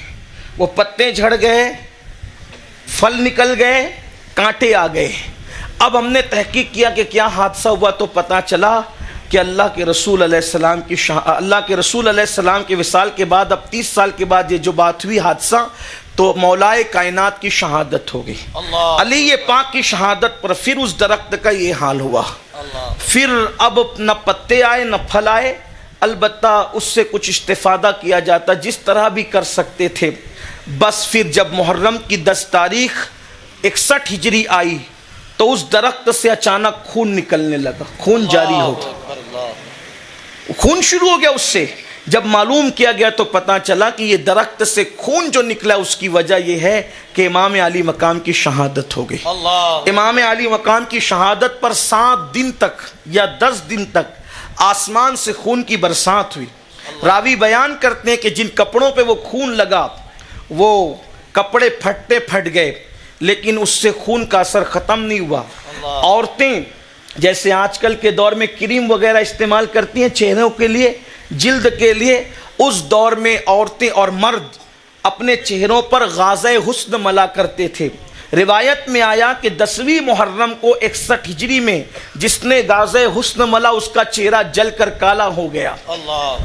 وہ پتے جھڑ گئے، پھل نکل گئے، کانٹے آ گئے۔ اب ہم نے تحقیق کیا کہ کیا حادثہ ہوا، تو پتہ چلا کہ اللہ کے رسول علیہ السلام کے وصال کے بعد اب 30 سال کے بعد یہ جو بات ہوئی حادثہ، تو مولا کائنات کی شہادت ہو گئی، علی پاک کی شہادت پر پھر اس درخت کا یہ حال ہوا۔ پھر اب نہ پتے آئے نہ پھل آئے، البتہ اس سے کچھ استفادہ کیا جاتا جس طرح بھی کر سکتے تھے۔ بس پھر جب محرم کی 10 تاریخ 61 ہجری آئی تو اس درخت سے اچانک خون نکلنے لگا، خون جاری ہو گیا، خون شروع ہو گیا اس سے۔ جب معلوم کیا گیا تو پتہ چلا کہ یہ درخت سے خون جو نکلا اس کی وجہ یہ ہے کہ امام علی مقام کی شہادت ہو گئی۔ امام علی مقام کی شہادت پر 7 دن تک یا 10 دن تک آسمان سے خون کی برسات ہوئی۔ راوی بیان کرتے ہیں کہ جن کپڑوں پہ وہ خون لگا وہ کپڑے پھٹتے پھٹ گئے، لیکن اس سے خون کا اثر ختم نہیں ہوا۔ عورتیں جیسے آج کل کے دور میں کریم وغیرہ استعمال کرتی ہیں چہروں کے لیے، جلد کے لیے، اس دور میں عورتیں اور مرد اپنے چہروں پر غازہ حسن ملا کرتے تھے۔ روایت میں آیا کہ 10ویں محرم کو 61 ہجری میں جس نے غازہ حسن ملا اس کا چہرہ جل کر کالا ہو گیا۔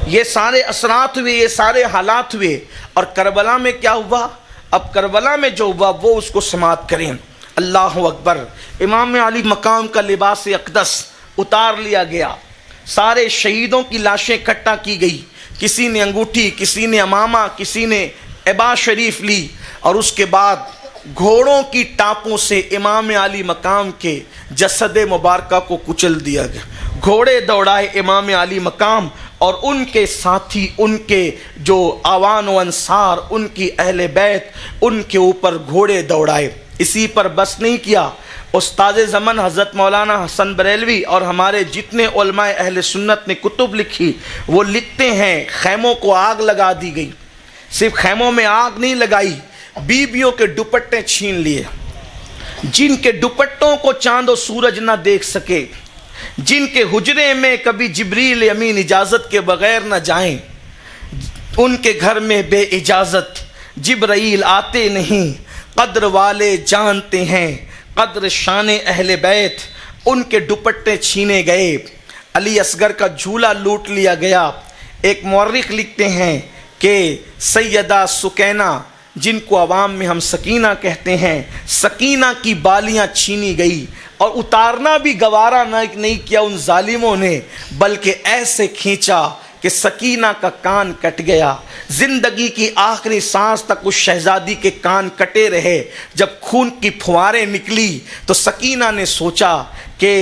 یہ سارے اثرات ہوئے، یہ سارے حالات ہوئے، اور کربلا میں کیا ہوا؟ اب کربلا میں جو ہوا وہ اس کو سماعت کریں۔ اللہ اکبر۔ امام علی مقام کا لباس اقدس اتار لیا گیا، سارے شہیدوں کی لاشیں اکٹھا کی گئی، کسی نے انگوٹھی، کسی نے امامہ، کسی نے عبا شریف لی، اور اس کے بعد گھوڑوں کی ٹاپوں سے امام علی مقام کے جسد مبارکہ کو کچل دیا گیا۔ گھوڑے دوڑائے امام علی مقام اور ان کے ساتھی، ان کے جو آوان و انصار، ان کی اہل بیت، ان کے اوپر گھوڑے دوڑائے۔ اسی پر بس نہیں کیا، استاد زمن حضرت مولانا حسن بریلوی اور ہمارے جتنے علماء اہل سنت نے کتب لکھی وہ لکھتے ہیں خیموں کو آگ لگا دی گئی۔ صرف خیموں میں آگ نہیں لگائی، بیویوں کے دوپٹے چھین لیے، جن کے دوپٹوں کو چاند و سورج نہ دیکھ سکے، جن کے حجرے میں کبھی جبریل امین اجازت کے بغیر نہ جائیں، ان کے گھر میں بے اجازت جبرائیل آتے نہیں۔ قدر والے جانتے ہیں قدر شان اہل بیت، ان کے دوپٹے چھینے گئے، علی اصغر کا جھولا لوٹ لیا گیا۔ ایک مورخ لکھتے ہیں کہ سیدہ سکینہ، جن کو عوام میں ہم سکینہ کہتے ہیں، سکینہ کی بالیاں چھینی گئی، اور اتارنا بھی گوارا نہیں کیا ان ظالموں نے، بلکہ ایسے کھینچا کہ سکینہ کا کان کٹ گیا۔ زندگی کی آخری سانس تک اس شہزادی کے کان کٹے رہے۔ جب خون کی پھواریں نکلی تو سکینہ نے سوچا کہ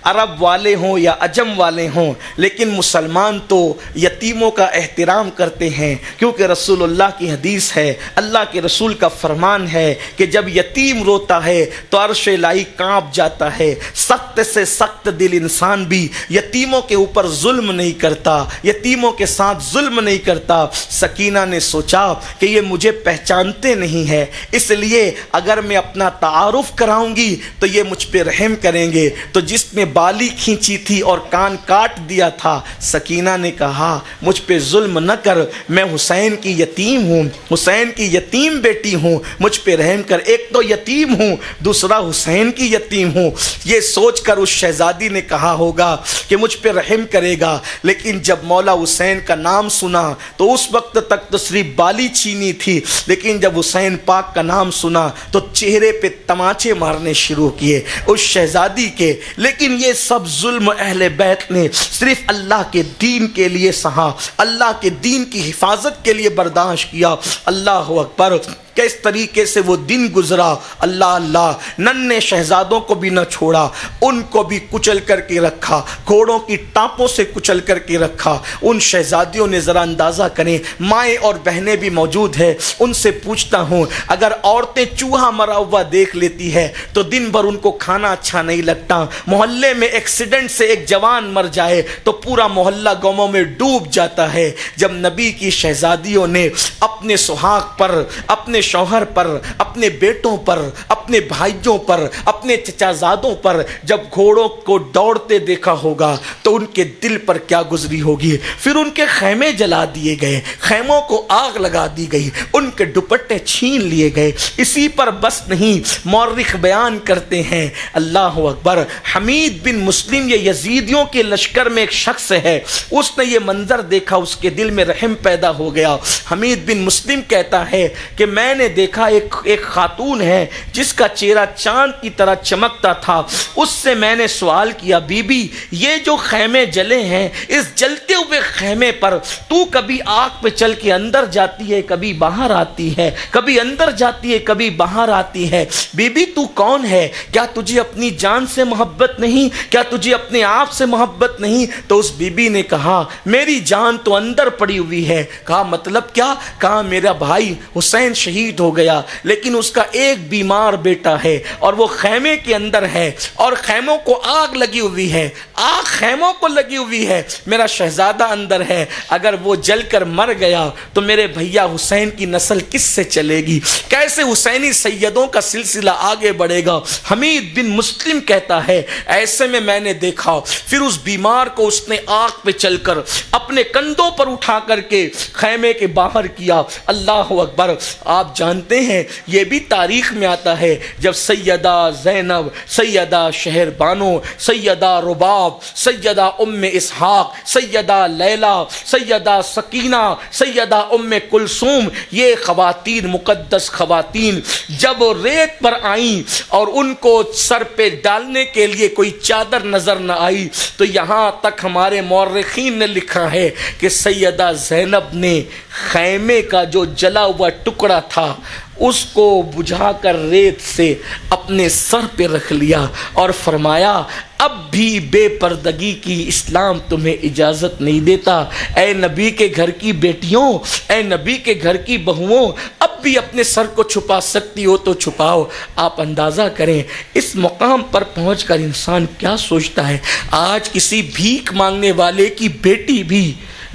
عرب والے ہوں یا عجم والے ہوں، لیکن مسلمان تو یتیموں کا احترام کرتے ہیں، کیونکہ رسول اللہ کی حدیث ہے، اللہ کے رسول کا فرمان ہے کہ جب یتیم روتا ہے تو عرش الہی کانپ جاتا ہے۔ سخت سے سخت دل انسان بھی یتیموں کے اوپر ظلم نہیں کرتا، یتیموں کے ساتھ ظلم نہیں کرتا۔ سکینہ نے سوچا کہ یہ مجھے پہچانتے نہیں ہے، اس لیے اگر میں اپنا تعارف کراؤں گی تو یہ مجھ پہ رحم کریں گے۔ تو جس نے بالی کھینچی تھی اور کان کاٹ دیا تھا، سکینہ نے کہا مجھ پہ ظلم نہ کر، میں حسین کی یتیم ہوں، حسین کی یتیم بیٹی ہوں، مجھ پہ رحم کر۔ ایک تو یتیم ہوں، دوسرا حسین کی یتیم ہوں۔ یہ سوچ کر اس شہزادی نے کہا ہوگا کہ مجھ پہ رحم کرے گا، لیکن جب مولا حسین کا نام سنا تو اس وقت تک تو صرف بالی چھینی تھی، لیکن جب حسین پاک کا نام سنا تو چہرے پہ تماچے مارنے شروع کیے اس شہزادی کے۔ لیکن یہ سب ظلم اہل بیت نے صرف اللہ کے دین کے لیے سہا، اللہ کے دین کی حفاظت کے لیے برداشت کیا۔ اللہ اکبر۔ کس طریقے سے وہ دن گزرا، اللہ اللہ، ننھے شہزادوں کو بھی نہ چھوڑا، ان کو بھی کچل کر کے رکھا، گھوڑوں کی ٹانپوں سے کچل کر کے رکھا۔ ان شہزادیوں نے ذرا اندازہ کریں، مائیں اور بہنیں بھی موجود ہیں، ان سے پوچھتا ہوں اگر عورتیں چوہا مرا ہوا دیکھ لیتی ہے تو دن بھر ان کو کھانا اچھا نہیں لگتا، محلے میں ایکسیڈنٹ سے ایک جوان مر جائے تو پورا محلہ غموں میں ڈوب جاتا ہے۔ جب نبی کی شہزادیوں نے اپنے سہاگ پر، اپنے شوہر پر، اپنے بیٹوں پر، اپنے بھائیوں پر، اپنے چچا زادوں پر جب گھوڑوں کو دوڑتے دیکھا ہوگا تو ان کے دل پر کیا گزری ہوگی۔ پھر ان کے خیمے جلا دیے گئے، خیموں کو آگ لگا دی گئی، ان کے دوپٹے چھین لیے گئے۔ اسی پر بس نہیں، مورخ بیان کرتے ہیں، اللہ اکبر، حمید بن مسلم، یہ یزیدیوں کے لشکر میں ایک شخص ہے، اس نے یہ منظر دیکھا، اس کے دل میں رحم پیدا ہو گیا۔ حمید بن مسلم کہتا ہے کہ میں نے دیکھا ایک خاتون ہے جس کا چہرہ چاند کی طرح چمکتا تھا، اس سے میں نے سوال کیا بی بی یہ جو خیمے جلے ہیں، اس جلتے ہوئے خیمے پر تو کبھی آگ پہ چل کے اندر جاتی ہے، کبھی باہر آتی ہے، کبھی اندر جاتی ہے، کبھی باہر آتی ہے، بی بی تو کون ہے؟ کیا تجھے اپنی جان سے محبت نہیں؟ کیا تجھے اپنے آپ سے محبت نہیں؟ تو اس بی بی نے کہا میری جان تو اندر پڑی ہوئی ہے۔ کہا مطلب کیا؟ کہا میرا بھائی حسین شہید شہید ہو گیا، لیکن اس کا ایک بیمار بیٹا ہے اور وہ خیمے کے اندر ہے اور خیموں کو آگ لگی ہوئی ہے، آگ خیموں کو لگی ہوئی ہے، میرا شہزادہ اندر ہے، اگر وہ جل کر مر گیا تو میرے بھیا حسین کی نسل کس سے چلے گی؟ کیسے حسینی سیدوں کا سلسلہ آگے بڑھے گا؟ حمید بن مسلم کہتا ہے ایسے میں نے دیکھا، پھر اس بیمار کو اس نے آگ پہ چل کر اپنے کندھوں پر اٹھا کر کے خیمے کے باہر کیا۔ اللہ اکبر! آپ جانتے ہیں یہ بھی تاریخ میں آتا ہے جب سیدہ زینب، سیدہ شہر بانو، سیدہ رباب، سیدہ ام اسحاق، سیدہ لیلی، سیدہ سکینہ، سیدہ ام کلثوم، یہ خواتین، مقدس خواتین جب ریت پر آئیں اور ان کو سر پہ ڈالنے کے لیے کوئی چادر نظر نہ آئی تو یہاں تک ہمارے مورخین نے لکھا ہے کہ سیدہ زینب نے خیمے کا جو جلا ہوا ٹکڑا تھا اس کو بجھا کر ریت سے اپنے سر پہ رکھ لیا اور فرمایا اب بھی بے پردگی کی اسلام تمہیں اجازت نہیں دیتا۔ اے نبی کے گھر کی بیٹیوں، اے نبی کے گھر کی بہوؤں، اب بھی اپنے سر کو چھپا سکتی ہو تو چھپاؤ۔ آپ اندازہ کریں اس مقام پر پہنچ کر انسان کیا سوچتا ہے۔ آج کسی بھیک مانگنے والے کی بیٹی بھی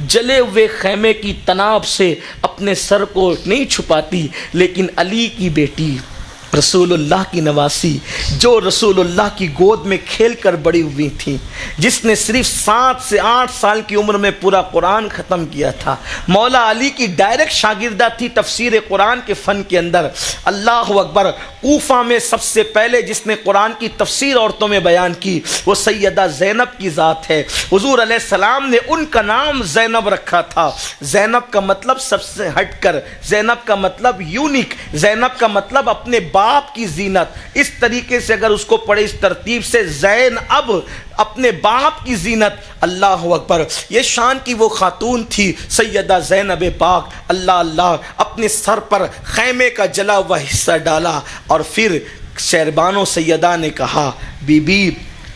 جلے ہوئے خیمے کی تناب سے اپنے سر کو نہیں چھپاتی، لیکن علی کی بیٹی، رسول اللہ کی نواسی، جو رسول اللہ کی گود میں کھیل کر بڑی ہوئی تھی، جس نے صرف 7 سے 8 سال کی عمر میں پورا قرآن ختم کیا تھا، مولا علی کی ڈائریکٹ شاگردہ تھی تفسیر قرآن کے فن کے اندر۔ اللہ اکبر! کوفہ میں سب سے پہلے جس نے قرآن کی تفسیر عورتوں میں بیان کی وہ سیدہ زینب کی ذات ہے۔ حضور علیہ السلام نے ان کا نام زینب رکھا تھا۔ زینب کا مطلب سب سے ہٹ کر، زینب کا مطلب یونیک، زینب کا مطلب اپنے باپ کی زینت۔ اس طریقے سے اگر اس کو پڑھے اس ترتیب سے، زین اب اپنے باپ کی زینت۔ اللہ اکبر! یہ شان کی وہ خاتون تھی سیدہ زینب پاک۔ اللہ اللہ! اپنے سر پر خیمے کا جلا ہوا حصہ ڈالا اور پھر شہربانو سیدہ نے کہا بی بی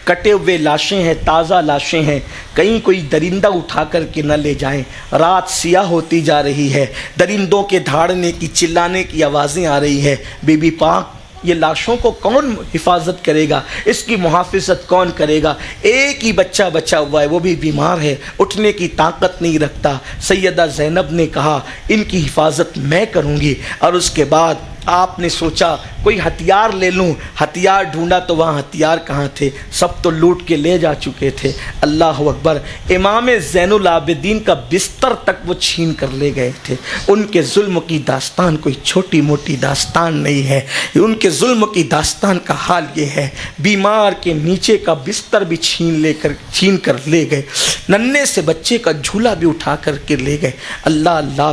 کٹے ہوئے لاشیں ہیں، تازہ لاشیں ہیں، کہیں کوئی درندہ اٹھا کر کے نہ لے جائیں۔ رات سیاہ ہوتی جا رہی ہے، درندوں کے دھاڑنے کی، چلانے کی آوازیں آ رہی ہے۔ بی بی پاک یہ لاشوں کو کون حفاظت کرے گا؟ اس کی محافظت کون کرے گا؟ ایک ہی بچہ بچا ہوا ہے، وہ بھی بیمار ہے، اٹھنے کی طاقت نہیں رکھتا۔ سیدہ زینب نے کہا ان کی حفاظت میں کروں گی۔ اور اس کے بعد آپ نے سوچا کوئی ہتھیار لے لوں، ہتھیار ڈھونڈا تو وہاں ہتھیار کہاں تھے؟ سب تو لوٹ کے لے جا چکے تھے۔ اللہ اکبر! امام زین العابدین کا بستر تک وہ چھین کر لے گئے تھے۔ ان کے ظلم کی داستان کوئی چھوٹی موٹی داستان نہیں ہے۔ ان کے ظلم کی داستان کا حال یہ ہے، بیمار کے نیچے کا بستر بھی چھین کر لے گئے، ننھے سے بچے کا جھولا بھی اٹھا کر کے لے گئے۔ اللہ اللہ!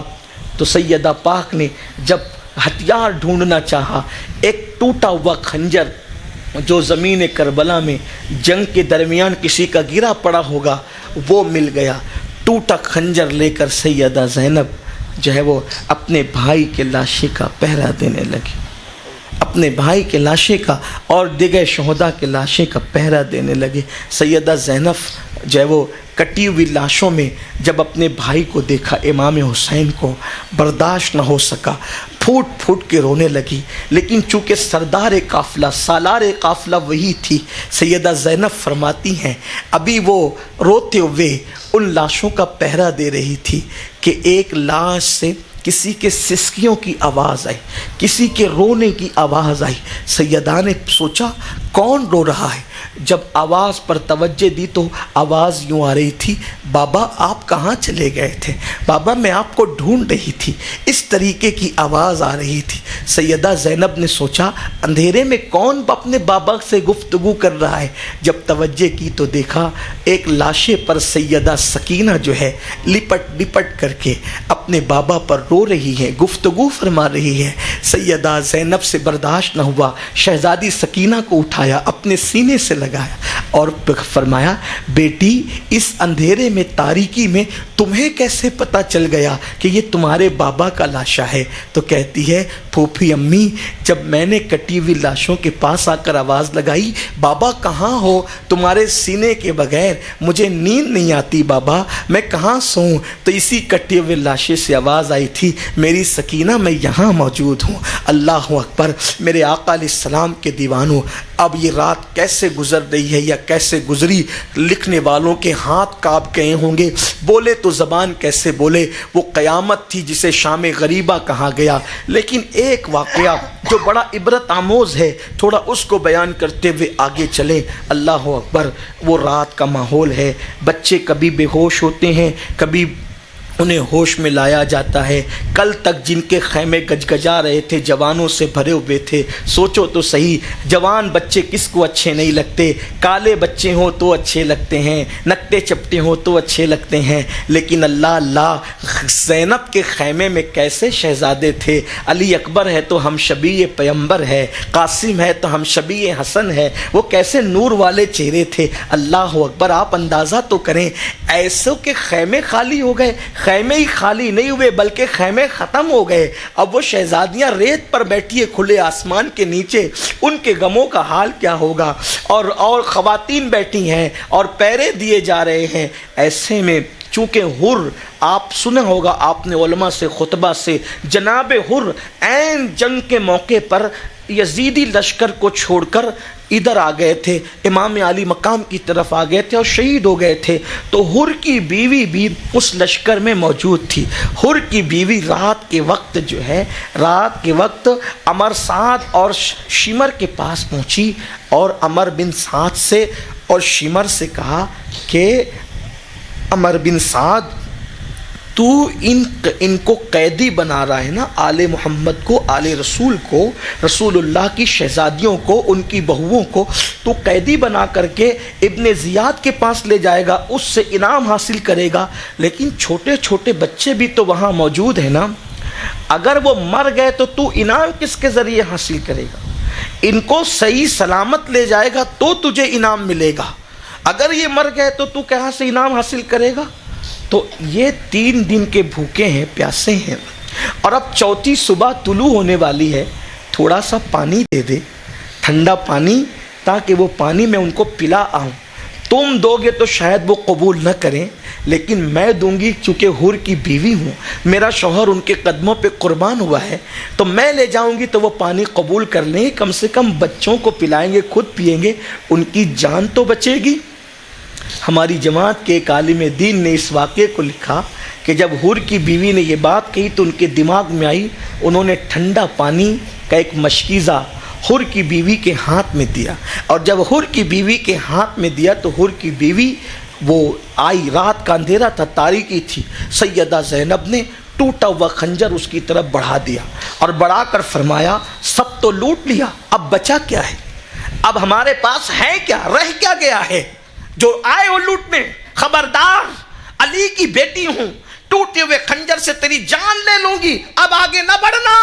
تو سیدہ پاک نے جب ہتھیار ڈھونڈنا چاہا، ایک ٹوٹا ہوا خنجر جو زمین کربلا میں جنگ کے درمیان کسی کا گرا پڑا ہوگا وہ مل گیا۔ ٹوٹا خنجر لے کر سیدہ زینب جو ہے وہ اپنے بھائی کے لاشے کا پہرا دینے لگی، اپنے بھائی کے لاشے کا اور دیگر شہداء کے لاشے کا پہرا دینے لگے۔ سیدہ زینب جو ہے وہ کٹی ہوئی لاشوں میں جب اپنے بھائی کو دیکھا، امام حسین کو برداشت نہ ہو سکا، پھوٹ پھوٹ کے رونے لگی۔ لیکن چونکہ سردار قافلہ، سالار قافلہ وہی تھی، سیدہ زینب فرماتی ہیں ابھی وہ روتے ہوئے ان لاشوں کا پہرا دے رہی تھی کہ ایک لاش سے کسی کے سسکیوں کی آواز آئی، کسی کے رونے کی آواز آئی۔ سیدہ نے سوچا کون رو رہا ہے؟ جب آواز پر توجہ دی تو آواز یوں آ رہی تھی، بابا آپ کہاں چلے گئے تھے؟ بابا میں آپ کو ڈھونڈ رہی تھی۔ اس طریقے کی آواز آ رہی تھی۔ سیدہ زینب نے سوچا اندھیرے میں کون اپنے بابا سے گفتگو کر رہا ہے؟ جب توجہ کی تو دیکھا ایک لاشے پر سیدہ سکینہ جو ہے لپٹ لپٹ کر کے اپنے بابا پر رو رہی ہے، گفتگو فرما رہی ہے۔ سیدہ زینب سے برداشت نہ ہوا، شہزادی سکینہ کو اٹھایا، اپنے سینے سے لگایا اور فرمایا بیٹی اس اندھیرے میں، تاریکی میں تمہیں کیسے پتہ چل گیا کہ یہ تمہارے بابا کا لاشا ہے؟ تو کہتی ہے پھوپھی امی جب میں نے کٹی ہوئی لاشوں کے پاس آ کر آواز لگائی بابا کہاں ہو، تمہارے سینے کے بغیر مجھے نیند نہیں آتی بابا، میں کہاں سوؤں، تو اسی کٹی ہوئے لاشیں سے آواز آئی تھی میری سکینہ میں یہاں موجود ہوں۔ اللہ اکبر، میرے آقا علیہ السلام کے دیوانوں، اب یہ رات کیسے گزر رہی ہے یا کیسے گزری، لکھنے والوں کے ہاتھ کانپ گئے ہوں گے، بولے تو زبان کیسے بولے۔ وہ قیامت تھی جسے شام غریبہ کہا گیا، لیکن ایک واقعہ جو بڑا عبرت آموز ہے، تھوڑا اس کو بیان کرتے ہوئے آگے چلیں۔ اللہ اکبر، وہ رات کا ماحول ہے، بچے کبھی بے ہوش ہوتے ہیں، کبھی انہیں ہوش میں لایا جاتا ہے۔ کل تک جن کے خیمے گجگجا رہے تھے جوانوں سے بھرے ہوئے تھے، سوچو تو صحیح، جوان بچے کس کو اچھے نہیں لگتے، کالے بچے ہوں تو اچھے لگتے ہیں، نکتے چپٹے ہوں تو اچھے لگتے ہیں، لیکن اللہ زینب کے خیمے میں کیسے شہزادے تھے، علی اکبر ہے تو ہم شبیہ پیمبر ہے، قاسم ہے تو ہم شبیہ حسن ہے، وہ کیسے نور والے چہرے تھے۔ اللہ اکبر، آپ اندازہ تو کریں، ایسوں کے خیمے خالی ہو گئے، خیمے ہی خالی نہیں ہوئے بلکہ خیمے ختم ہو گئے۔ اب وہ شہزادیاں ریت پر بیٹھی ہے کھلے آسمان کے نیچے، ان کے غموں کا حال کیا ہوگا، اور خواتین بیٹھی ہیں اور پیرے دیے جا رہے ہیں۔ ایسے میں چونکہ حر، آپ سنا ہوگا آپ نے علماء سے خطبہ سے، جناب حر عین جنگ کے موقع پر یزیدی لشکر کو چھوڑ کر ادھر آ گئے تھے، امام علی مقام کی طرف آ گئے تھے اور شہید ہو گئے تھے، تو حر کی بیوی بھی اس لشکر میں موجود تھی۔ حر کی بیوی رات کے وقت جو ہے، رات کے وقت عمر سعد اور شمر کے پاس پہنچی اور عمر بن سعد سے اور شمر سے کہا کہ عمر بن سعد تو ان کو قیدی بنا رہا ہے نا، آل محمد کو، آل رسول کو، رسول اللہ کی شہزادیوں کو، ان کی بہوؤں کو تو قیدی بنا کر کے ابن زیاد کے پاس لے جائے گا، اس سے انعام حاصل کرے گا، لیکن چھوٹے چھوٹے بچے بھی تو وہاں موجود ہیں نا، اگر وہ مر گئے تو انعام کس کے ذریعے حاصل کرے گا؟ ان کو صحیح سلامت لے جائے گا تو تجھے انعام ملے گا، اگر یہ مر گئے تو کہاں سے انعام حاصل کرے گا؟ تو یہ 3 دن کے بھوکے ہیں، پیاسے ہیں، اور اب چوتھی صبح طلوع ہونے والی ہے، تھوڑا سا پانی دے دے، ٹھنڈا پانی، تاکہ وہ پانی میں ان کو پلا آؤں۔ تم دو گے تو شاید وہ قبول نہ کریں، لیکن میں دوں گی، چونکہ حر کی بیوی ہوں، میرا شوہر ان کے قدموں پہ قربان ہوا ہے، تو میں لے جاؤں گی تو وہ پانی قبول کر لیں گے، کم سے کم بچوں کو پلائیں گے، خود پئیں گے، ان کی جان تو بچے گی۔ ہماری جماعت کے ایک عالم دین نے اس واقعے کو لکھا کہ جب حر کی بیوی نے یہ بات کہی تو ان کے دماغ میں آئی، انہوں نے ٹھنڈا پانی کا ایک مشکیزہ حر کی بیوی کے ہاتھ میں دیا، اور جب حر کی بیوی کے ہاتھ میں دیا تو حر کی بیوی وہ آئی، رات کا اندھیرا تھا، تاریکی تھی، سیدہ زینب نے ٹوٹا ہوا خنجر اس کی طرف بڑھا دیا اور بڑھا کر فرمایا سب تو لوٹ لیا، اب بچا کیا ہے، اب ہمارے پاس ہے کیا، رہ کیا گیا ہے، جو آئے وہ لوٹنے، خبردار علی کی بیٹی ہوں، ٹوٹے ہوئے خنجر سے تیری جان لے لوں گی، اب آگے نہ بڑھنا۔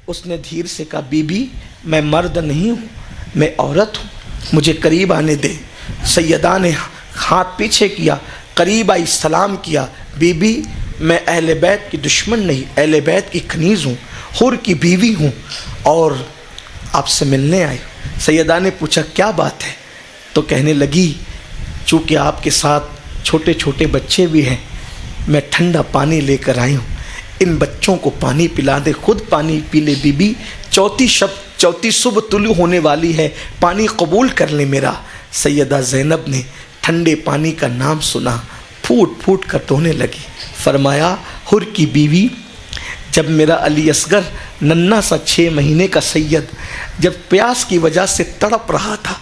اس نے دھیر سے کہا بی بی میں مرد نہیں ہوں، میں عورت ہوں، مجھے قریب آنے دے۔ سیدہ نے ہاتھ پیچھے کیا، قریب آئی، سلام کیا، بی بی میں اہل بیت کی دشمن نہیں، اہل بیت کی کنیز ہوں، حر کی بیوی ہوں اور آپ سے ملنے آئی۔ سیدہ نے پوچھا کیا بات ہے، تو کہنے لگی چونکہ آپ کے ساتھ چھوٹے چھوٹے بچے بھی ہیں، میں ٹھنڈا پانی لے کر آئی ہوں، ان بچوں کو پانی پلا دے، خود پانی پی لے بی بی، چوتھی صبح طلوع ہونے والی ہے، پانی قبول کر لے میرا۔ سیدہ زینب نے ٹھنڈے پانی کا نام سنا، پھوٹ پھوٹ کر رونے لگی، فرمایا حر کی بیوی جب میرا علی اصغر ننھا سا 6 مہینے کا سید جب پیاس کی وجہ سے تڑپ رہا تھا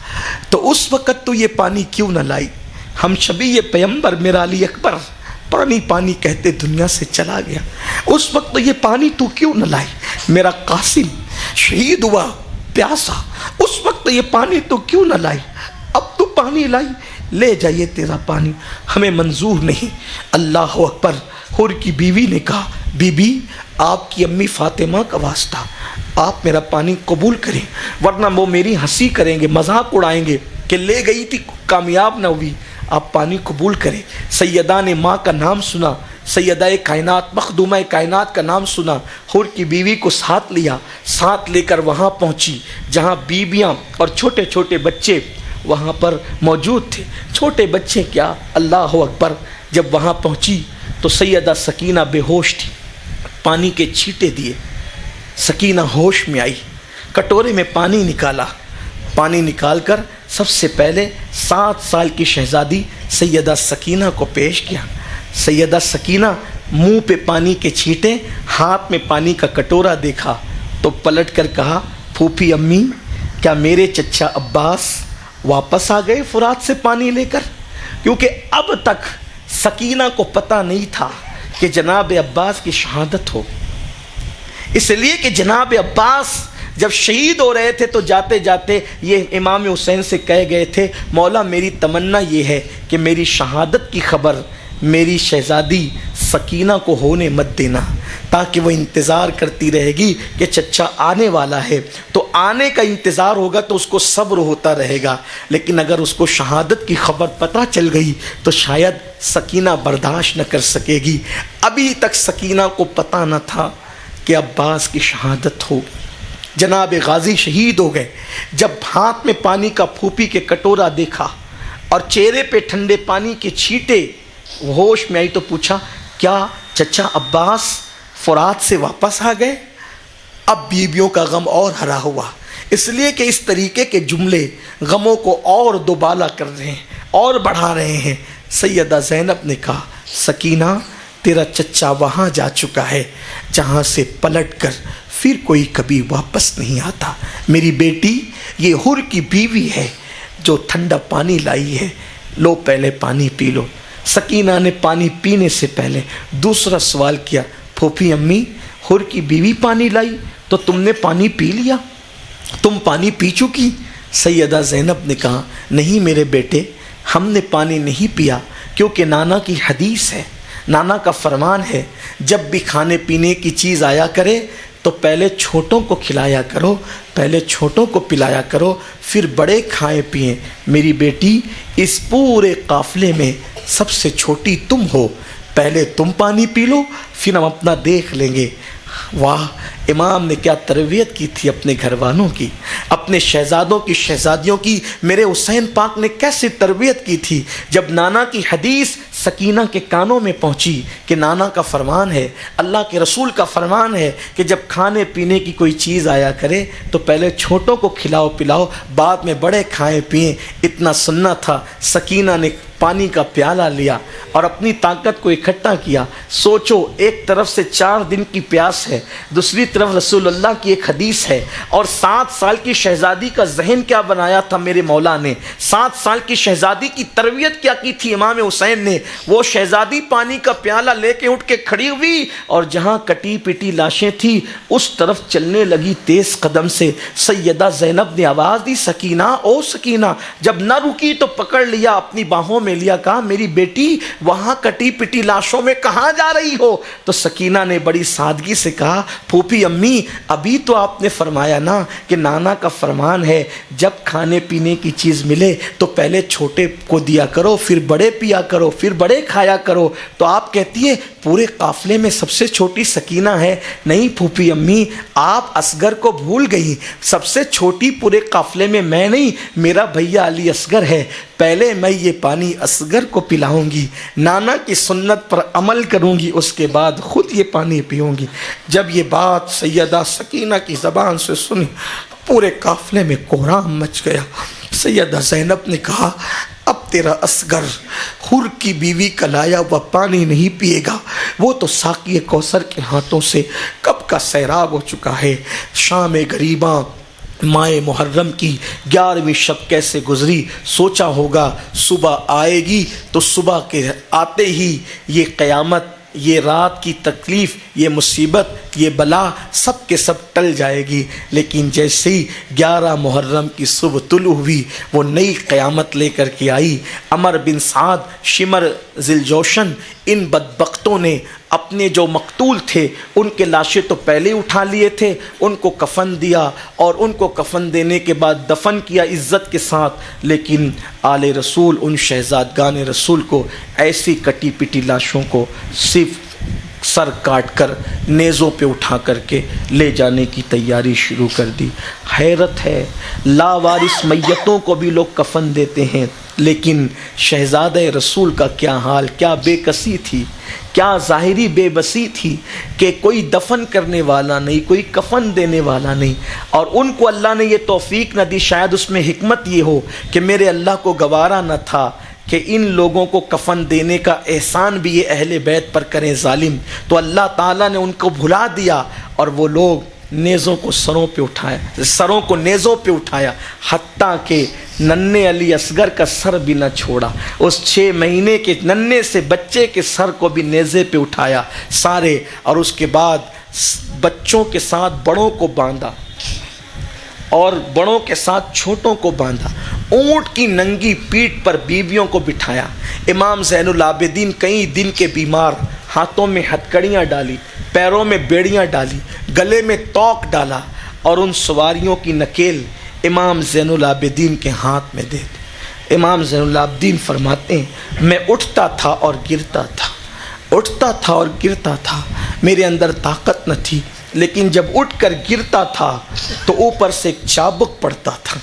تو اس وقت تو یہ پانی کیوں نہ لائی، ہم شبیہ پیمبر میرا علی اکبر پانی پانی کہتے دنیا سے چلا گیا، اس وقت تو یہ پانی تو کیوں نہ لائی، میرا قاسم شہید ہوا پیاسا، اس وقت یہ پانی تو کیوں نہ لائی، اب تو پانی لائی، لے جائیے تیرا پانی، ہمیں منظور نہیں۔ اللہ اکبر۔ حر کی بیوی نے کہا بی بی آپ کی امی فاطمہ کا واسطہ آپ میرا پانی قبول کریں، ورنہ وہ میری ہنسی کریں گے، مذاق اڑائیں گے کہ لے گئی تھی کامیاب نہ ہوئی، آپ پانی قبول کریں۔ سیدہ نے ماں کا نام سنا، سیدہ کائنات مخدومہ کائنات کا نام سنا، حور کی بیوی کو ساتھ لیا، ساتھ لے کر وہاں پہنچی جہاں بیویاں اور چھوٹے چھوٹے بچے وہاں پر موجود تھے۔ چھوٹے بچے کیا، اللہ اکبر، جب وہاں پہنچی تو سیدہ سکینہ بے ہوش تھی، پانی کے چھینٹے دیے، سکینہ ہوش میں آئی، کٹورے میں پانی نکالا، پانی نکال کر سب سے پہلے 7 سال کی شہزادی سیدہ سکینہ کو پیش کیا۔ سیدہ سکینہ منہ پہ پانی کے چھینٹے، ہاتھ میں پانی کا کٹورا دیکھا تو پلٹ کر کہا، پھوپھی امی کیا میرے چچا عباس واپس آ گئے فرات سے پانی لے کر؟ کیونکہ اب تک سکینہ کو پتہ نہیں تھا کہ جناب عباس کی شہادت ہو، اس لیے کہ جناب عباس جب شہید ہو رہے تھے تو جاتے جاتے یہ امام حسین سے کہہ گئے تھے، مولا میری تمنا یہ ہے کہ میری شہادت کی خبر میری شہزادی سکینہ کو ہونے مت دینا، تاکہ وہ انتظار کرتی رہے گی کہ چچا آنے والا ہے، تو آنے کا انتظار ہوگا تو اس کو صبر ہوتا رہے گا، لیکن اگر اس کو شہادت کی خبر پتہ چل گئی تو شاید سکینہ برداشت نہ کر سکے گی۔ ابھی تک سکینہ کو پتہ نہ تھا کہ عباس کی شہادت ہوگی۔ جناب غازی شہید ہو گئے، جب ہاتھ میں پانی کا پھوپھی کے کٹورا دیکھا اور چہرے پہ ٹھنڈے پانی کے چھینٹے، ہوش میں آئی تو پوچھا، کیا چچا عباس فرات سے واپس آ گئے؟ اب بیویوں کا غم اور ہرا ہوا، اس لیے کہ اس طریقے کے جملے غموں کو اور دوبالا کر رہے ہیں اور بڑھا رہے ہیں۔ سیدہ زینب نے کہا، سکینہ تیرا چچا وہاں جا چکا ہے جہاں سے پلٹ کر پھر کوئی کبھی واپس نہیں آتا۔ میری بیٹی یہ حور کی بیوی ہے جو ٹھنڈا پانی لائی ہے، لو پہلے پانی پی لو۔ سکینہ نے پانی پینے سے پہلے دوسرا سوال کیا، پھوپھی امی حور کی بیوی پانی لائی تو تم نے پانی پی لیا؟ تم پانی پی چکی؟ سیدہ زینب نے کہا، نہیں میرے بیٹے، ہم نے پانی نہیں پیا، کیونکہ نانا کی حدیث ہے، نانا کا فرمان ہے، جب بھی کھانے پینے کی چیز آیا کرے تو پہلے چھوٹوں کو کھلایا کرو، پہلے چھوٹوں کو پلایا کرو، پھر بڑے کھائیں پئیں۔ میری بیٹی اس پورے قافلے میں سب سے چھوٹی تم ہو، پہلے تم پانی پی لو، پھر ہم اپنا دیکھ لیں گے۔ واہ، امام نے کیا تربیت کی تھی اپنے گھر والوں کی، اپنے شہزادوں کی، شہزادیوں کی۔ میرے حسین پاک نے کیسے تربیت کی تھی۔ جب نانا کی حدیث سکینہ کے کانوں میں پہنچی کہ نانا کا فرمان ہے، اللہ کے رسول کا فرمان ہے کہ جب کھانے پینے کی کوئی چیز آیا کرے تو پہلے چھوٹوں کو کھلاؤ پلاؤ، بعد میں بڑے کھائیں پئیں، اتنا سننا تھا۔ سکینہ نے پانی کا پیالہ لیا اور اپنی طاقت کو اکٹھا کیا۔ سوچو، ایک طرف سے 4 دن کی پیاس ہے، دوسری طرف رسول اللہ کی ایک حدیث ہے، اور 7 سال کی شہزادی کا ذہن کیا بنایا تھا میرے مولا نے، 7 سال کی شہزادی کی تربیت کیا کی تھی امام حسین نے۔ وہ شہزادی پانی کا پیالہ لے کے اٹھ کے کھڑی ہوئی اور جہاں کٹی پٹی لاشیں تھی اس طرف چلنے لگی تیز قدم سے۔ سیدہ زینب نے آواز دی، سکینہ او سکینہ، جب نہ رکی تو پکڑ لیا، اپنی باہوں میں لیا، کہا میری بیٹی وہاں کٹی پٹی لاشوں میں کہاں جا رہی ہو؟ تو سکینہ نے بڑی سادگی سے کہا، پھوپھی امی ابھی تو آپ نے فرمایا نا کہ نانا کا فرمان ہے جب کھانے پینے کی چیز ملے تو پہلے چھوٹے کو دیا کرو، پھر بڑے پیا کرو، پھر بڑے کھایا کرو، تو آپ کہتی ہے پورے قافلے میں سب سے چھوٹی سکینہ ہے۔ نہیں پھوپھی امی، آپ اصغر کو بھول گئی، سب سے چھوٹی پورے قافلے میں میں نہیں، میرا بھیا علی اصغر ہے، پہلے میں یہ پانی اصغر کو پلاؤں گی، نانا کی سنت پر عمل کروں گی، اس کے بعد خود یہ پانی پیوں گی۔ جب یہ بات سیدہ سکینہ کی زبان سے سنی پورے قافلے میں کوہرام مچ گیا۔ سیدہ زینب نے کہا، اب تیرا اصغر حور کی بیوی کا لایا ہوا پانی نہیں پیے گا، وہ تو ساقی کوثر کے ہاتھوں سے کب کا سیراب ہو چکا ہے۔ شام غریباں ماہ محرم کی 11ویں شب کیسے گزری، سوچا ہوگا صبح آئے گی تو صبح کے آتے ہی یہ قیامت، یہ رات کی تکلیف، یہ مصیبت، یہ بلا سب کے سب ٹل جائے گی۔ لیکن جیسے ہی 11 محرم کی صبح طلوع ہوئی، وہ نئی قیامت لے کر کے آئی۔ عمر بن سعد، شمر ذی الجوشن، ان بدبختوں نے اپنے جو مقتول تھے ان کے لاشیں تو پہلے اٹھا لیے تھے، ان کو کفن دیا اور ان کو کفن دینے کے بعد دفن کیا عزت کے ساتھ، لیکن آل رسول ان شہزادگان رسول کو ایسی کٹی پٹی لاشوں کو صرف سر کاٹ کر نیزوں پہ اٹھا کر کے لے جانے کی تیاری شروع کر دی۔ حیرت ہے، لاوارث میتوں کو بھی لوگ کفن دیتے ہیں، لیکن شہزادہ رسول کا کیا حال، کیا بے کسی تھی، کیا ظاہری بے بسی تھی کہ کوئی دفن کرنے والا نہیں، کوئی کفن دینے والا نہیں، اور ان کو اللہ نے یہ توفیق نہ دی۔ شاید اس میں حکمت یہ ہو کہ میرے اللہ کو گوارا نہ تھا کہ ان لوگوں کو کفن دینے کا احسان بھی یہ اہل بیت پر کریں ظالم، تو اللہ تعالیٰ نے ان کو بھلا دیا اور وہ لوگ نیزوں کو سروں پہ اٹھایا، سروں کو نیزوں پہ اٹھایا، حتیٰ کہ ننھے علی اصغر کا سر بھی نہ چھوڑا، اس 6 مہینے کے ننھے سے بچے کے سر کو بھی نیزے پہ اٹھایا سارے، اور اس کے بعد بچوں کے ساتھ بڑوں کو باندھا اور بڑوں کے ساتھ چھوٹوں کو باندھا، اونٹ کی ننگی پیٹھ پر بیویوں کو بٹھایا۔ امام زین العابدین کئی دن کے بیمار، ہاتھوں میں ہتھکڑیاں ڈالی، پیروں میں بیڑیاں ڈالی، گلے میں توق ڈالا، اور ان سواریوں کی نکیل امام زین العابدین کے ہاتھ میں دے دی۔ امام زین العابدین فرماتے ہیں میں اٹھتا تھا اور گرتا تھا، اٹھتا تھا اور گرتا تھا، میرے اندر طاقت نہ تھی، لیکن جب اٹھ کر گرتا تھا تو اوپر سے ایک چابک پڑتا تھا۔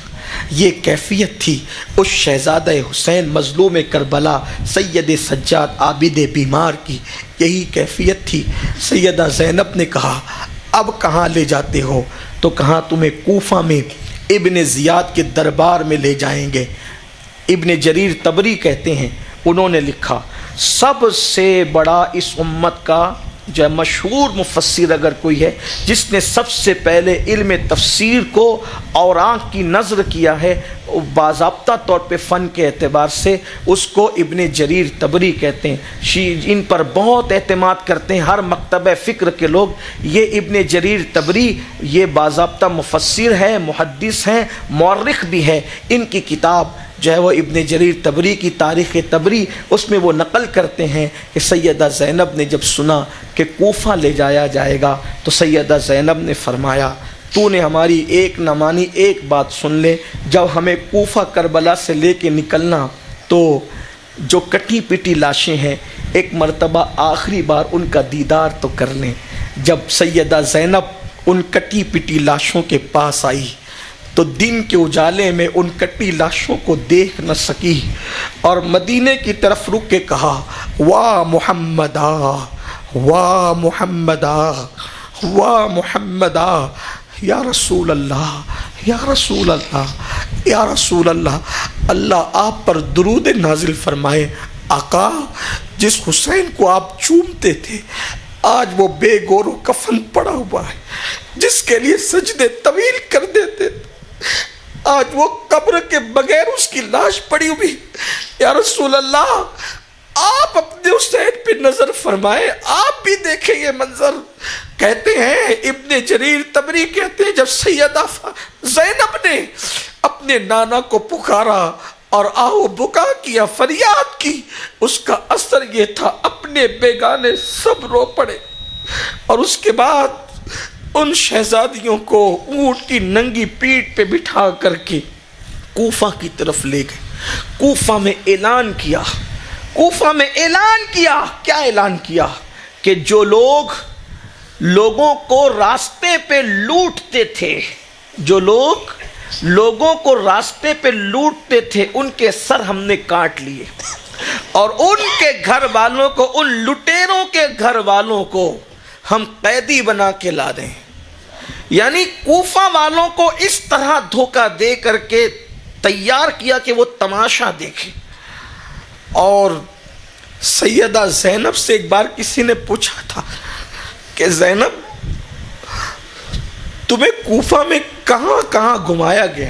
یہ کیفیت تھی اس شہزادہ حسین مظلوم کربلا سید سجاد عابد بیمار کی، یہی کیفیت تھی۔ سیدہ زینب نے کہا اب کہاں لے جاتے ہو؟ تو کہا تمہیں کوفہ میں ابن زیاد کے دربار میں لے جائیں گے۔ ابن جریر طبری کہتے ہیں، انہوں نے لکھا سب سے بڑا اس امت کا جو مشہور مفسر اگر کوئی ہے جس نے سب سے پہلے علم تفسیر کو اور آنکھ کی نظر کیا ہے، باضابطہ طور پہ فن کے اعتبار سے اس کو ابن جریر طبری کہتے ہیں۔ ان پر بہت اعتماد کرتے ہیں ہر مکتبہ فکر کے لوگ۔ یہ ابن جریر طبری یہ باضابطہ مفسر ہے، محدث ہیں، مورخ بھی ہے۔ ان کی کتاب جو ہے وہ ابن جریر طبری کی تاریخ طبری، اس میں وہ نقل کرتے ہیں کہ سیدہ زینب نے جب سنا کہ کوفہ لے جایا جائے گا تو سیدہ زینب نے فرمایا تو نے ہماری ایک نہ مانی، ایک بات سن لے، جب ہمیں کوفہ کربلا سے لے کے نکلنا تو جو کٹی پٹی لاشیں ہیں ایک مرتبہ آخری بار ان کا دیدار تو کر لیں۔ جب سیدہ زینب ان کٹی پٹی لاشوں کے پاس آئی تو دن کے اجالے میں ان کٹی لاشوں کو دیکھ نہ سکی اور مدینے کی طرف رک کے کہا واہ محمدا، واہ محمدا، واہ محمدا، یا رسول اللہ، یا رسول اللہ، یا رسول اللہ، اللہ آپ پر درود نازل فرمائے۔ آقا جس حسین کو آپ چومتے تھے آج وہ بے گور و کفن پڑا ہوا ہے، جس کے لیے سجدے طویل کر دیتے تھے آج وہ قبر کے بغیر اس کی لاش پڑی ہوئی۔ یا رسول اللہ آپ اپنے حسین پہ نظر فرمائے، آپ بھی دیکھیں یہ منظر۔ کہتے ہیں ابن جریر طبری کہتے ہیں جب سیدہ زینب نے اپنے نانا کو پکارا اور آہو بکا کیا، فریاد کی، اس کا اثر یہ تھا اپنے بیگانے سب رو پڑے، اور اس کے بعد ان شہزادیوں کو اونٹ کی ننگی پیٹھ پہ بٹھا کر کے کوفہ کی طرف لے گئے۔ کوفہ میں اعلان کیا، کوفہ میں اعلان کیا، کیا اعلان کیا کہ جو لوگ لوگوں کو راستے پہ لوٹتے تھے، جو لوگ لوگوں کو راستے پہ لوٹتے تھے ان کے سر ہم نے کاٹ لیے، اور ان کے گھر والوں کو، ان لٹیروں کے گھر والوں کو ہم قیدی بنا کے لا دیں۔ یعنی کوفہ والوں کو اس طرح دھوکہ دے کر کے تیار کیا کہ وہ تماشا دیکھیں۔ اور سیدہ زینب سے ایک بار کسی نے پوچھا تھا کہ زینب تمہیں کوفہ میں کہاں کہاں گھمایا گیا؟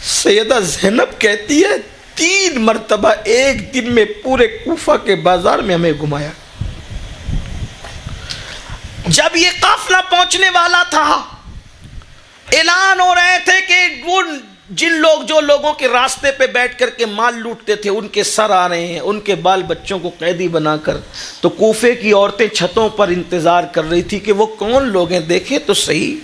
سیدہ زینب کہتی ہے 3 مرتبہ ایک دن میں پورے کوفہ کے بازار میں ہمیں گھمایا۔ جب یہ قافلہ پہنچنے والا تھا اعلان ہو رہے تھے کہ وہ جن لوگ جو لوگوں کے راستے پہ بیٹھ کر کے مال لوٹتے تھے ان کے سر آ رہے ہیں، ان کے بال بچوں کو قیدی بنا کر، تو کوفے کی عورتیں چھتوں پر انتظار کر رہی تھی کہ وہ کون لوگ ہیں، دیکھیں تو صحیح۔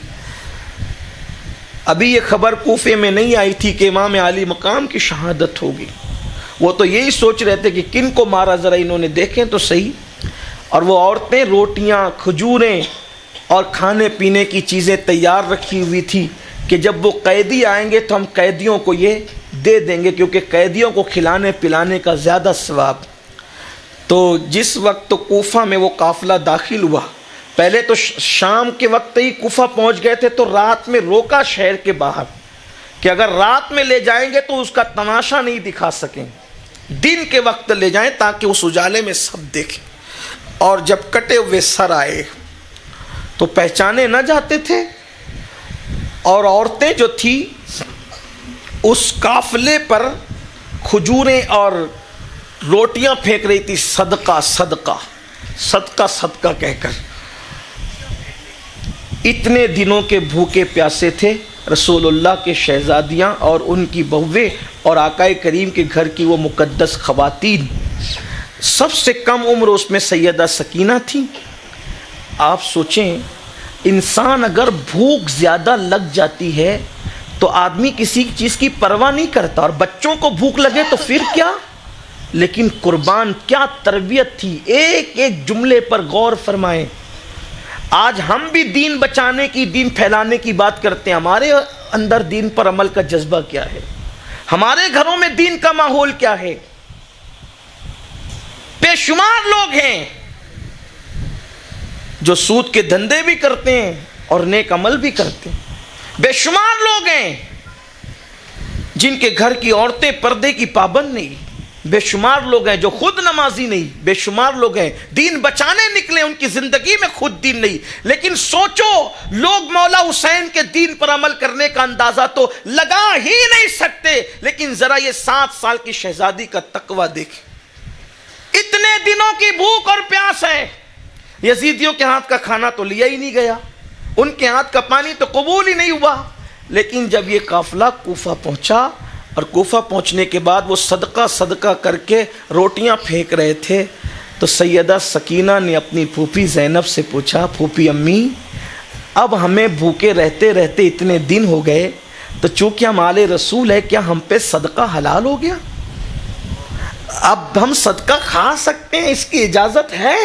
ابھی یہ خبر کوفے میں نہیں آئی تھی کہ امام عالی مقام کی شہادت ہوگی، وہ تو یہی سوچ رہے تھے کہ کن کو مارا، ذرا انہوں نے دیکھیں تو صحیح۔ اور وہ عورتیں روٹیاں، کھجوریں اور کھانے پینے کی چیزیں تیار رکھی ہوئی تھی کہ جب وہ قیدی آئیں گے تو ہم قیدیوں کو یہ دے دیں گے، کیونکہ قیدیوں کو کھلانے پلانے کا زیادہ ثواب۔ تو جس وقت تو کوفہ میں وہ قافلہ داخل ہوا، پہلے تو شام کے وقت ہی کوفہ پہنچ گئے تھے، تو رات میں روکا شہر کے باہر کہ اگر رات میں لے جائیں گے تو اس کا تماشا نہیں دکھا سکیں، دن کے وقت لے جائیں تاکہ اس اجالے میں سب دیکھیں۔ اور جب کٹے ہوئے سر آئے تو پہچانے نہ جاتے تھے، اور عورتیں جو تھی اس قافلے پر کھجوریں اور روٹیاں پھینک رہی تھی، صدقہ صدقہ صدقہ صدقہ کہہ کر۔ اتنے دنوں کے بھوکے پیاسے تھے رسول اللہ کے شہزادیاں اور ان کی بہویں اور آقا کریم کے گھر کی وہ مقدس خواتین۔ سب سے کم عمر اس میں سیدہ سکینہ تھی۔ آپ سوچیں، انسان اگر بھوک زیادہ لگ جاتی ہے تو آدمی کسی چیز کی پرواہ نہیں کرتا، اور بچوں کو بھوک لگے تو پھر کیا، لیکن قربان کیا تربیت تھی۔ ایک ایک جملے پر غور فرمائیں۔ آج ہم بھی دین بچانے کی، دین پھیلانے کی بات کرتے ہیں، ہمارے اندر دین پر عمل کا جذبہ کیا ہے؟ ہمارے گھروں میں دین کا ماحول کیا ہے؟ بے شمار لوگ ہیں جو سود کے دھندے بھی کرتے ہیں اور نیک عمل بھی کرتے ہیں، بے شمار لوگ ہیں جن کے گھر کی عورتیں پردے کی پابند نہیں، بے شمار لوگ ہیں جو خود نمازی نہیں، بے شمار لوگ ہیں دین بچانے نکلے، ان کی زندگی میں خود دین نہیں۔ لیکن سوچو، لوگ مولا حسین کے دین پر عمل کرنے کا اندازہ تو لگا ہی نہیں سکتے، لیکن ذرا یہ 7 سال کی شہزادی کا تقویٰ دیکھیں، اتنے دنوں کی بھوک اور پیاس ہے۔ یزیدیوں کے ہاتھ کا کھانا تو لیا ہی نہیں گیا، ان کے ہاتھ کا پانی تو قبول ہی نہیں ہوا، لیکن جب یہ قافلہ کوفہ پہنچا اور کوفہ پہنچنے کے بعد وہ صدقہ صدقہ کر کے روٹیاں پھینک رہے تھے، تو سیدہ سکینہ نے اپنی پھوپھی زینب سے پوچھا، پھوپھی امی، اب ہمیں بھوکے رہتے رہتے اتنے دن ہو گئے، تو چونکہ ہم آل رسول ہے، کیا ہم پہ صدقہ حلال ہو گیا؟ اب ہم صدقہ کھا سکتے ہیں، اس کی اجازت ہے؟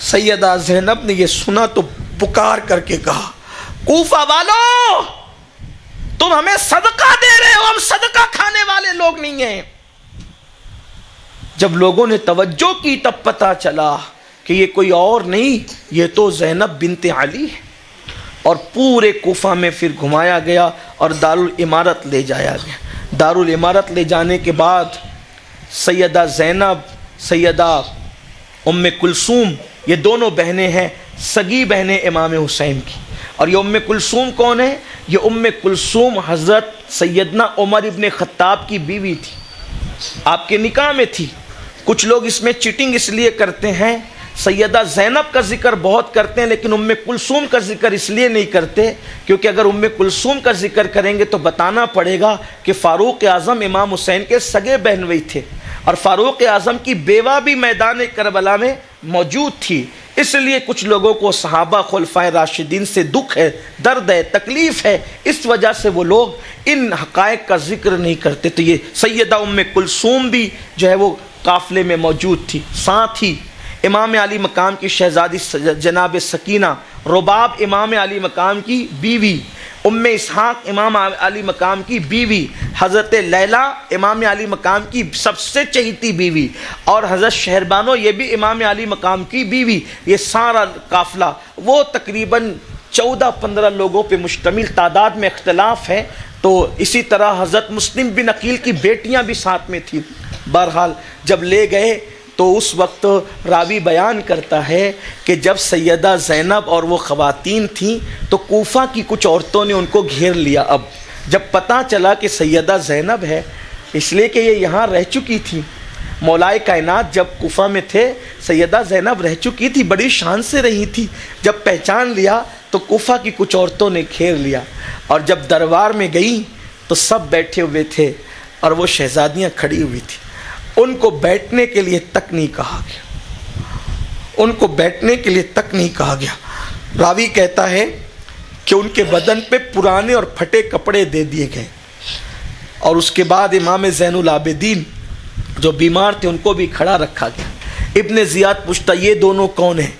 سیدہ زینب نے یہ سنا تو پکار کر کے کہا، کوفہ والو، تم ہمیں صدقہ دے رہے ہو، ہم صدقہ کھانے والے لوگ نہیں ہیں۔ جب لوگوں نے توجہ کی تب پتہ چلا کہ یہ کوئی اور نہیں، یہ تو زینب بنت علی ہے، اور پورے کوفہ میں پھر گھمایا گیا اور دارالامارت لے جایا گیا۔ دارالامارت لے جانے کے بعد سیدہ زینب، سیدہ ام کلثوم، یہ دونوں بہنیں ہیں، سگی بہنیں امام حسین کی۔ اور یہ ام کلثوم کون ہے؟ یہ ام کلثوم حضرت سیدنا عمر ابن خطاب کی بیوی تھی، آپ کے نکاح میں تھی۔ کچھ لوگ اس میں چیٹنگ اس لیے کرتے ہیں، سیدہ زینب کا ذکر بہت کرتے ہیں لیکن ام کلثوم کا ذکر اس لیے نہیں کرتے کیونکہ اگر ام کلثوم کا ذکر کریں گے تو بتانا پڑے گا کہ فاروق اعظم امام حسین کے سگے بہنوئی تھے، اور فاروق اعظم کی بیوہ بھی میدان کربلا میں موجود تھی۔ اس لیے کچھ لوگوں کو صحابہ خلفائے راشدین سے دکھ ہے، درد ہے، تکلیف ہے، اس وجہ سے وہ لوگ ان حقائق کا ذکر نہیں کرتے۔ تو یہ سیدہ ام کلثوم بھی جو ہے وہ قافلے میں موجود تھی، ساتھ ہی امام علی مقام کی شہزادی جناب سکینہ، رباب امام علی مقام کی بیوی، ام اسحاق امام علی مقام کی بیوی، حضرت لیلہ امام علی مقام کی سب سے چہیتی بیوی، اور حضرت شہربانو یہ بھی امام علی مقام کی بیوی، یہ سارا قافلہ وہ تقریباً 14-15 لوگوں پہ مشتمل، تعداد میں اختلاف ہے۔ تو اسی طرح حضرت مسلم بن عقیل کی بیٹیاں بھی ساتھ میں تھیں۔ بہرحال جب لے گئے تو اس وقت راوی بیان کرتا ہے کہ جب سیدہ زینب اور وہ خواتین تھیں تو کوفہ کی کچھ عورتوں نے ان کو گھیر لیا۔ اب جب پتہ چلا کہ سیدہ زینب ہے، اس لیے کہ یہ یہاں رہ چکی تھی، مولائے کائنات جب کوفہ میں تھے سیدہ زینب رہ چکی تھی، بڑی شان سے رہی تھی، جب پہچان لیا تو کوفہ کی کچھ عورتوں نے گھیر لیا، اور جب دربار میں گئی تو سب بیٹھے ہوئے تھے اور وہ شہزادیاں کھڑی ہوئی تھی. ان کو بیٹھنے کے لیے تک نہیں کہا گیا, ان کو بیٹھنے کے لیے تک نہیں کہا گیا. راوی کہتا ہے کہ ان کے بدن پہ پرانے اور پھٹے کپڑے دے دیے گئے, اور اس کے بعد امام زین العابدین جو بیمار تھے ان کو بھی کھڑا رکھا گیا. ابن زیاد پوچھتا یہ دونوں کون ہیں,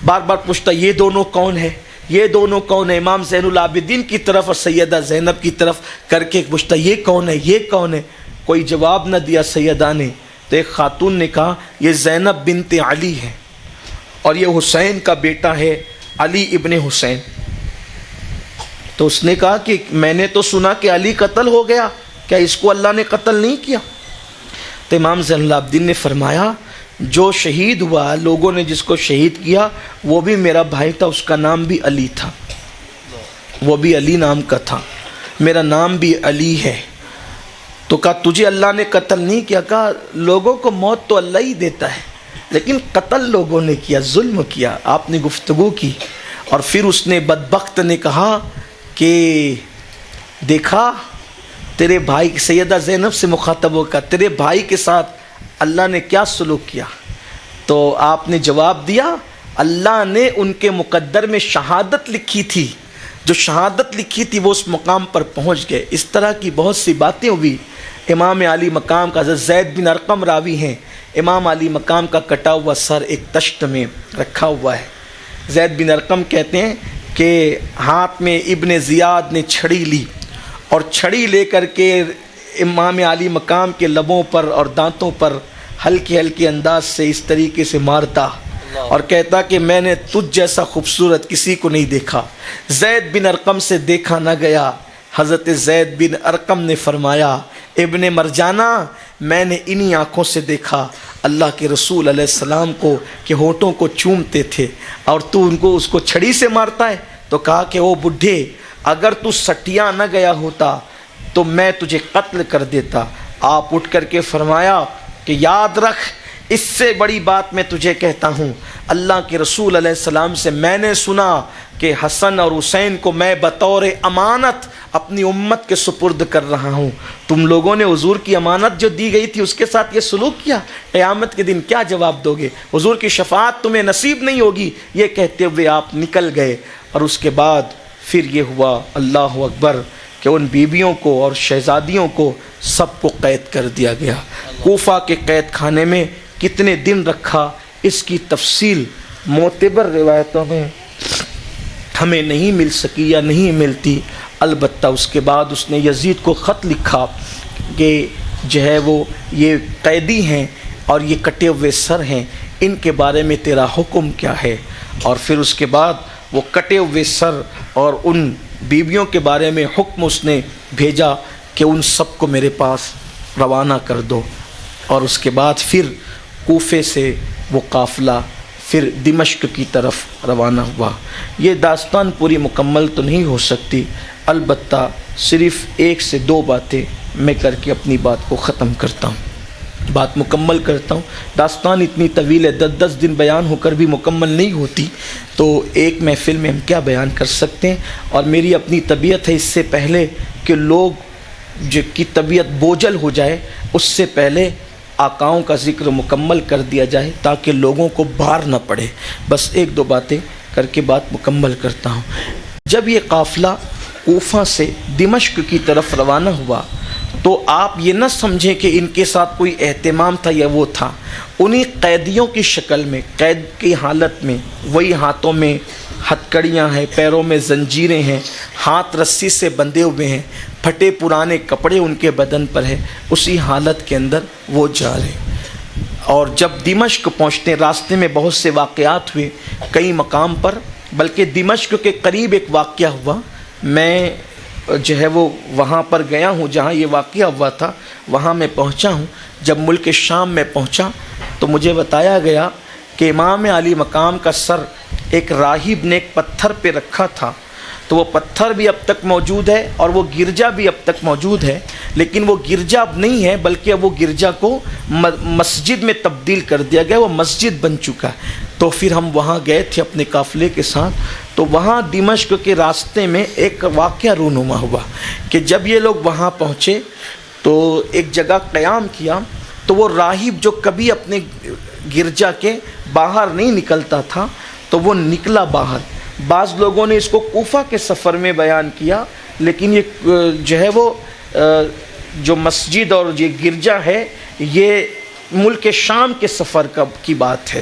بار بار پوچھتا یہ دونوں کون ہیں, یہ دونوں کون ہیں. امام زین العابدین کی طرف اور سیدہ زینب کی طرف کر کے پوچھتا یہ کون ہے, یہ کون ہے. کوئی جواب نہ دیا سیدہ نے. تو ایک خاتون نے کہا یہ زینب بنت علی ہے اور یہ حسین کا بیٹا ہے علی ابن حسین. تو اس نے کہا کہ میں نے تو سنا کہ علی قتل ہو گیا, کیا اس کو اللہ نے قتل نہیں کیا؟ تو امام زین العابدین نے فرمایا جو شہید ہوا, لوگوں نے جس کو شہید کیا وہ بھی میرا بھائی تھا, اس کا نام بھی علی تھا, وہ بھی علی نام کا تھا, میرا نام بھی علی ہے. تو کہا تجھے اللہ نے قتل نہیں کیا؟ کہا لوگوں کو موت تو اللہ ہی دیتا ہے, لیکن قتل لوگوں نے کیا, ظلم کیا. آپ نے گفتگو کی اور پھر اس نے بدبخت نے کہا کہ دیکھا تیرے بھائی, سیدہ زینب سے مخاطب ہو کر, تیرے بھائی کے ساتھ اللہ نے کیا سلوک کیا؟ تو آپ نے جواب دیا اللہ نے ان کے مقدر میں شہادت لکھی تھی, جو شہادت لکھی تھی وہ اس مقام پر پہنچ گئے. اس طرح کی بہت سی باتیں ہوئی. امام علی مقام کا حضرت زید بن ارقم راوی ہیں, امام علی مقام کا کٹا ہوا سر ایک تشت میں رکھا ہوا ہے. زید بن ارقم کہتے ہیں کہ ہاتھ میں ابن زیاد نے چھڑی لی اور چھڑی لے کر کے امام علی مقام کے لبوں پر اور دانتوں پر ہلکے ہلکے انداز سے اس طریقے سے مارتا اور کہتا کہ میں نے تجھ جیسا خوبصورت کسی کو نہیں دیکھا, زید بن ارقم سے دیکھا نہ گیا. حضرت زید بن ارقم نے فرمایا ابن مرجانہ میں نے انہی آنکھوں سے دیکھا اللہ کے رسول علیہ السلام کو کہ ہونٹوں کو چومتے تھے اور تو ان کو اس کو چھڑی سے مارتا ہے. تو کہا کہ او بڈھے اگر تو سٹیا نہ گیا ہوتا تو میں تجھے قتل کر دیتا. آپ اٹھ کر کے فرمایا کہ یاد رکھ اس سے بڑی بات میں تجھے کہتا ہوں, اللہ کے رسول علیہ السلام سے میں نے سنا کہ حسن اور حسین کو میں بطور امانت اپنی امت کے سپرد کر رہا ہوں. تم لوگوں نے حضور کی امانت جو دی گئی تھی اس کے ساتھ یہ سلوک کیا, قیامت کے دن کیا جواب دو گے؟ حضور کی شفاعت تمہیں نصیب نہیں ہوگی. یہ کہتے ہوئے آپ نکل گئے اور اس کے بعد پھر یہ ہوا اللہ اکبر کہ ان بیویوں کو اور شہزادیوں کو سب کو قید کر دیا گیا. کوفہ کے قید خانے میں کتنے دن رکھا اس کی تفصیل معتبر روایتوں میں ہمیں نہیں مل سکی یا نہیں ملتی. البتہ اس کے بعد اس نے یزید کو خط لکھا کہ جو ہے وہ یہ قیدی ہیں اور یہ کٹے ہوئے سر ہیں, ان کے بارے میں تیرا حکم کیا ہے؟ اور پھر اس کے بعد وہ کٹے ہوئے سر اور ان بیویوں کے بارے میں حکم اس نے بھیجا کہ ان سب کو میرے پاس روانہ کر دو. اور اس کے بعد پھر کوفے سے وہ قافلہ پھر دمشق کی طرف روانہ ہوا. یہ داستان پوری مکمل تو نہیں ہو سکتی, البتہ صرف 1 سے 2 باتیں میں کر کے اپنی بات کو ختم کرتا ہوں, بات مکمل کرتا ہوں. داستان اتنی طویل ہے, 10 دن بیان ہو کر بھی مکمل نہیں ہوتی, تو ایک محفل میں ہم کیا بیان کر سکتے ہیں. اور میری اپنی طبیعت ہے اس سے پہلے کہ لوگ کی طبیعت بوجھل ہو جائے اس سے پہلے آقاؤں کا ذکر مکمل کر دیا جائے تاکہ لوگوں کو بھار نہ پڑے. بس 1-2 باتیں کر کے بات مکمل کرتا ہوں. جب یہ قافلہ کوفہ سے دمشق کی طرف روانہ ہوا تو آپ یہ نہ سمجھیں کہ ان کے ساتھ کوئی اہتمام تھا یا وہ تھا. انہی قیدیوں کی شکل میں, قید کی حالت میں, وہی ہاتھوں میں ہتھکڑیاں ہیں, پیروں میں زنجیریں ہیں, ہاتھ رسی سے بندھے ہوئے ہیں, پھٹے پرانے کپڑے ان کے بدن پر ہیں, اسی حالت کے اندر وہ جا رہے. اور جب دمشق پہنچتے راستے میں بہت سے واقعات ہوئے کئی مقام پر, بلکہ دمشق کے قریب ایک واقعہ ہوا. میں جو ہے وہ وہاں پر گیا ہوں جہاں یہ واقعہ ہوا تھا, وہاں میں پہنچا ہوں. جب ملک شام میں پہنچا تو مجھے بتایا گیا کہ امام علی مقام کا سر ایک راہب نے ایک پتھر پہ رکھا تھا, تو وہ پتھر بھی اب تک موجود ہے اور وہ گرجا بھی اب تک موجود ہے, لیکن وہ گرجا اب نہیں ہے بلکہ اب وہ گرجا کو مسجد میں تبدیل کر دیا گیا, وہ مسجد بن چکا ہے. تو پھر ہم وہاں گئے تھے اپنے قافلے کے ساتھ, تو وہاں دمشق کے راستے میں ایک واقعہ رونما ہوا کہ جب یہ لوگ وہاں پہنچے تو ایک جگہ قیام کیا، تو وہ راہب جو کبھی اپنے گرجا کے باہر نہیں نکلتا تھا تو وہ نکلا باہر۔ بعض لوگوں نے اس کو کوفہ کے سفر میں بیان کیا، لیکن یہ جو ہے وہ جو مسجد اور یہ گرجا ہے یہ ملک شام کے سفر کی بات ہے۔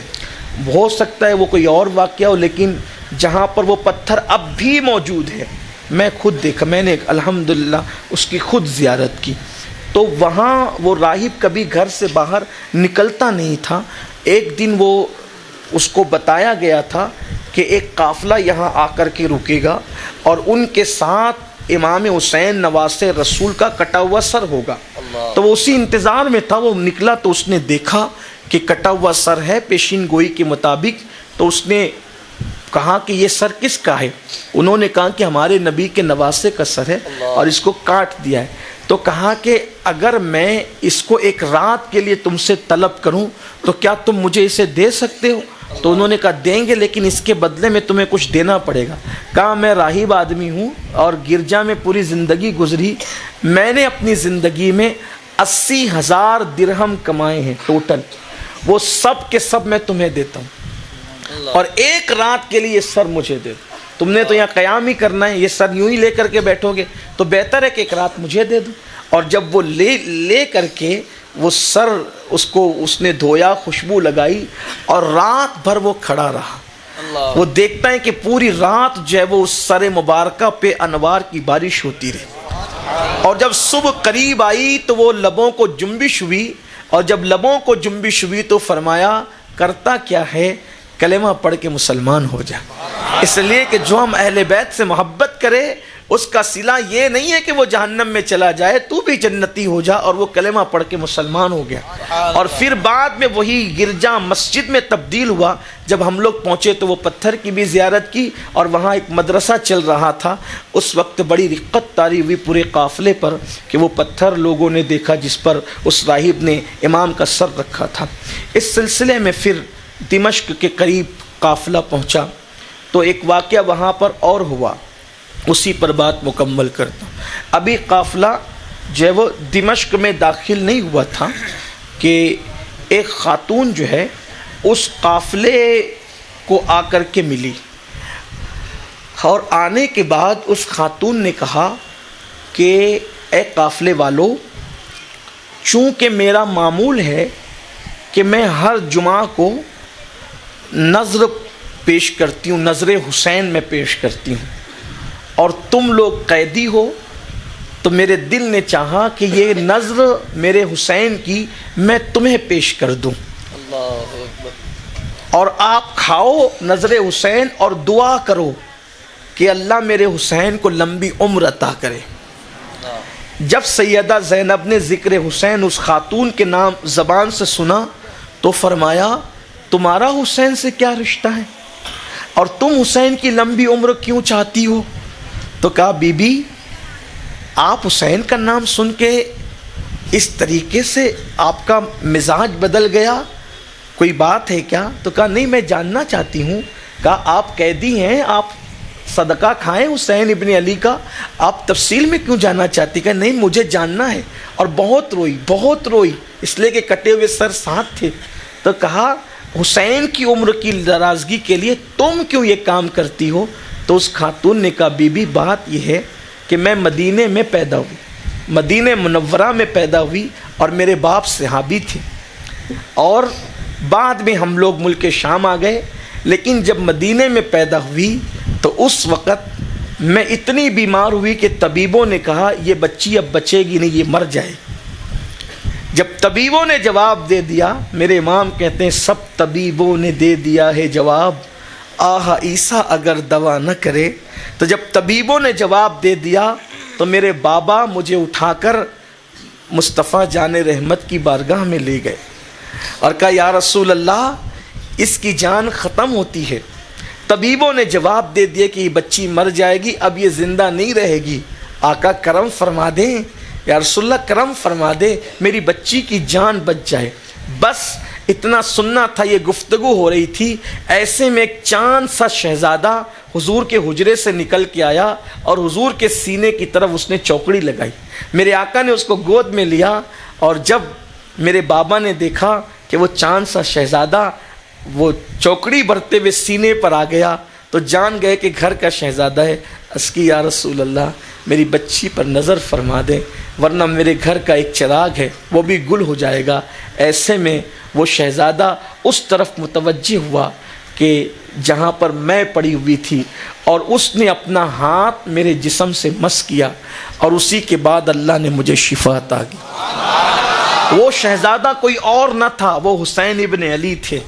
ہو سکتا ہے وہ کوئی اور واقعہ ہو، لیکن جہاں پر وہ پتھر اب بھی موجود ہے، میں خود دیکھا، میں نے الحمدللہ اس کی خود زیارت کی، تو وہاں وہ راہب کبھی گھر سے باہر نکلتا نہیں تھا۔ ایک دن وہ اس کو بتایا گیا تھا کہ ایک قافلہ یہاں آ کر کے رکے گا اور ان کے ساتھ امام حسین نواسے رسول کا کٹا ہوا سر ہوگا۔ تو وہ اسی انتظار میں تھا، وہ نکلا تو اس نے دیکھا کہ کٹا ہوا سر ہے پیشین گوئی کے مطابق، تو اس نے کہا کہ یہ سر کس کا ہے؟ انہوں نے کہا کہ ہمارے نبی کے نواسے کا سر ہے اور اس کو کاٹ دیا ہے۔ تو کہا کہ اگر میں اس کو ایک رات کے لیے تم سے طلب کروں تو کیا تم مجھے اسے دے سکتے ہو؟ تو انہوں نے کہا دیں گے، لیکن اس کے بدلے میں تمہیں کچھ دینا پڑے گا۔ کہا میں راہب آدمی ہوں اور گرجا میں پوری زندگی گزری، میں نے اپنی زندگی میں 80,000 درہم کمائے ہیں ٹوٹل، وہ سب کے سب میں تمہیں دیتا ہوں، اور ایک رات کے لیے یہ سر مجھے دے دو۔ تم نے تو یہاں قیام ہی کرنا ہے، یہ سر یوں ہی لے کر کے بیٹھو گے، تو بہتر ہے کہ ایک رات مجھے دے دو۔ اور جب وہ لے کر کے وہ سر اس نے دھویا، خوشبو لگائی، اور رات بھر وہ کھڑا رہا۔ وہ دیکھتا ہے کہ پوری رات جو ہے وہ اس سر مبارکہ پہ انوار کی بارش ہوتی رہی، اور جب صبح قریب آئی تو وہ لبوں کو جنبش ہوئی، اور جب لبوں کو جنبش ہوئی تو فرمایا کرتا کیا ہے، کلمہ پڑھ کے مسلمان ہو جا۔ اس لیے کہ جو ہم اہل بیت سے محبت کرے اس کا صلہ یہ نہیں ہے کہ وہ جہنم میں چلا جائے، تو بھی جنتی ہو جا، اور وہ کلمہ پڑھ کے مسلمان ہو گیا۔ اور پھر بعد میں وہی گرجا مسجد میں تبدیل ہوا۔ جب ہم لوگ پہنچے تو وہ پتھر کی بھی زیارت کی، اور وہاں ایک مدرسہ چل رہا تھا۔ اس وقت بڑی رقت طاری ہوئی پورے قافلے پر کہ وہ پتھر لوگوں نے دیکھا جس پر اس راہب نے امام کا سر رکھا تھا۔ اس سلسلے میں پھر دمشق کے قریب قافلہ پہنچا تو ایک واقعہ وہاں پر اور ہوا، اسی پر بات مکمل کرتا ہوں۔ ابھی قافلہ جو ہے وہ دمشق میں داخل نہیں ہوا تھا کہ ایک خاتون جو ہے اس قافلے کو آ کر کے ملی، اور آنے کے بعد اس خاتون نے کہا کہ اے قافلے والو، چونکہ میرا معمول ہے کہ میں ہر جمعہ کو نذر پیش کرتی ہوں، نذر حسین میں پیش کرتی ہوں، اور تم لوگ قیدی ہو، تو میرے دل نے چاہا کہ یہ نذر میرے حسین کی میں تمہیں پیش کر دوں، اور آپ کھاؤ نذر حسین اور دعا کرو کہ اللہ میرے حسین کو لمبی عمر عطا کرے۔ جب سیدہ زینب نے ذکر حسین اس خاتون کے نام زبان سے سنا تو فرمایا تمہارا حسین سے کیا رشتہ ہے، اور تم حسین کی لمبی عمر کیوں چاہتی ہو؟ تو کہا بی بی آپ حسین کا نام سن کے اس طریقے سے آپ کا مزاج بدل گیا، کوئی بات ہے کیا؟ تو کہا نہیں، میں جاننا چاہتی ہوں۔ کہا آپ قیدی ہیں، آپ صدقہ کھائیں حسین ابن علی کا، آپ تفصیل میں کیوں جاننا چاہتی؟ کہا نہیں مجھے جاننا ہے، اور بہت روئی اس لیے کہ کٹے ہوئے سر ساتھ تھے۔ تو کہا حسین کی عمر کی درازگی کے لیے تم کیوں یہ کام کرتی ہو؟ تو اس خاتون نے کہا بی بی بات یہ ہے کہ میں مدینے میں پیدا ہوئی، مدینہ منورہ میں پیدا ہوئی، اور میرے باپ صحابی تھے، اور بعد میں ہم لوگ ملک شام آ گئے، لیکن جب مدینے میں پیدا ہوئی تو اس وقت میں اتنی بیمار ہوئی کہ طبیبوں نے کہا یہ بچی اب بچے گی نہیں، یہ مر جائے گی۔ جب طبیبوں نے جواب دے دیا، میرے امام کہتے ہیں سب طبیبوں نے دے دیا ہے جواب، آہ عیسیٰ اگر دوا نہ کرے، تو جب طبیبوں نے جواب دے دیا تو میرے بابا مجھے اٹھا کر مصطفیٰ جان رحمت کی بارگاہ میں لے گئے اور کہا یا رسول اللہ اس کی جان ختم ہوتی ہے، طبیبوں نے جواب دے دیا کہ یہ بچی مر جائے گی، اب یہ زندہ نہیں رہے گی، آقا کرم فرما دیں، یا رسول اللہ کرم فرما دے، میری بچی کی جان بچ جائے۔ بس اتنا سننا تھا، یہ گفتگو ہو رہی تھی، ایسے میں ایک چاند سا شہزادہ حضور کے حجرے سے نکل کے آیا اور حضور کے سینے کی طرف اس نے چوکڑی لگائی۔ میرے آقا نے اس کو گود میں لیا، اور جب میرے بابا نے دیکھا کہ وہ چاند سا شہزادہ وہ چوکڑی بھرتے ہوئے سینے پر آ گیا تو جان گئے کہ گھر کا شہزادہ ہے۔ عرض کی یا رسول اللہ میری بچی پر نظر فرما دیں، ورنہ میرے گھر کا ایک چراغ ہے وہ بھی گل ہو جائے گا۔ ایسے میں وہ شہزادہ اس طرف متوجہ ہوا کہ جہاں پر میں پڑی ہوئی تھی، اور اس نے اپنا ہاتھ میرے جسم سے مس کیا، اور اسی کے بعد اللہ نے مجھے شفا عطا کی۔ وہ شہزادہ کوئی اور نہ تھا، وہ حسین ابن علی تھے۔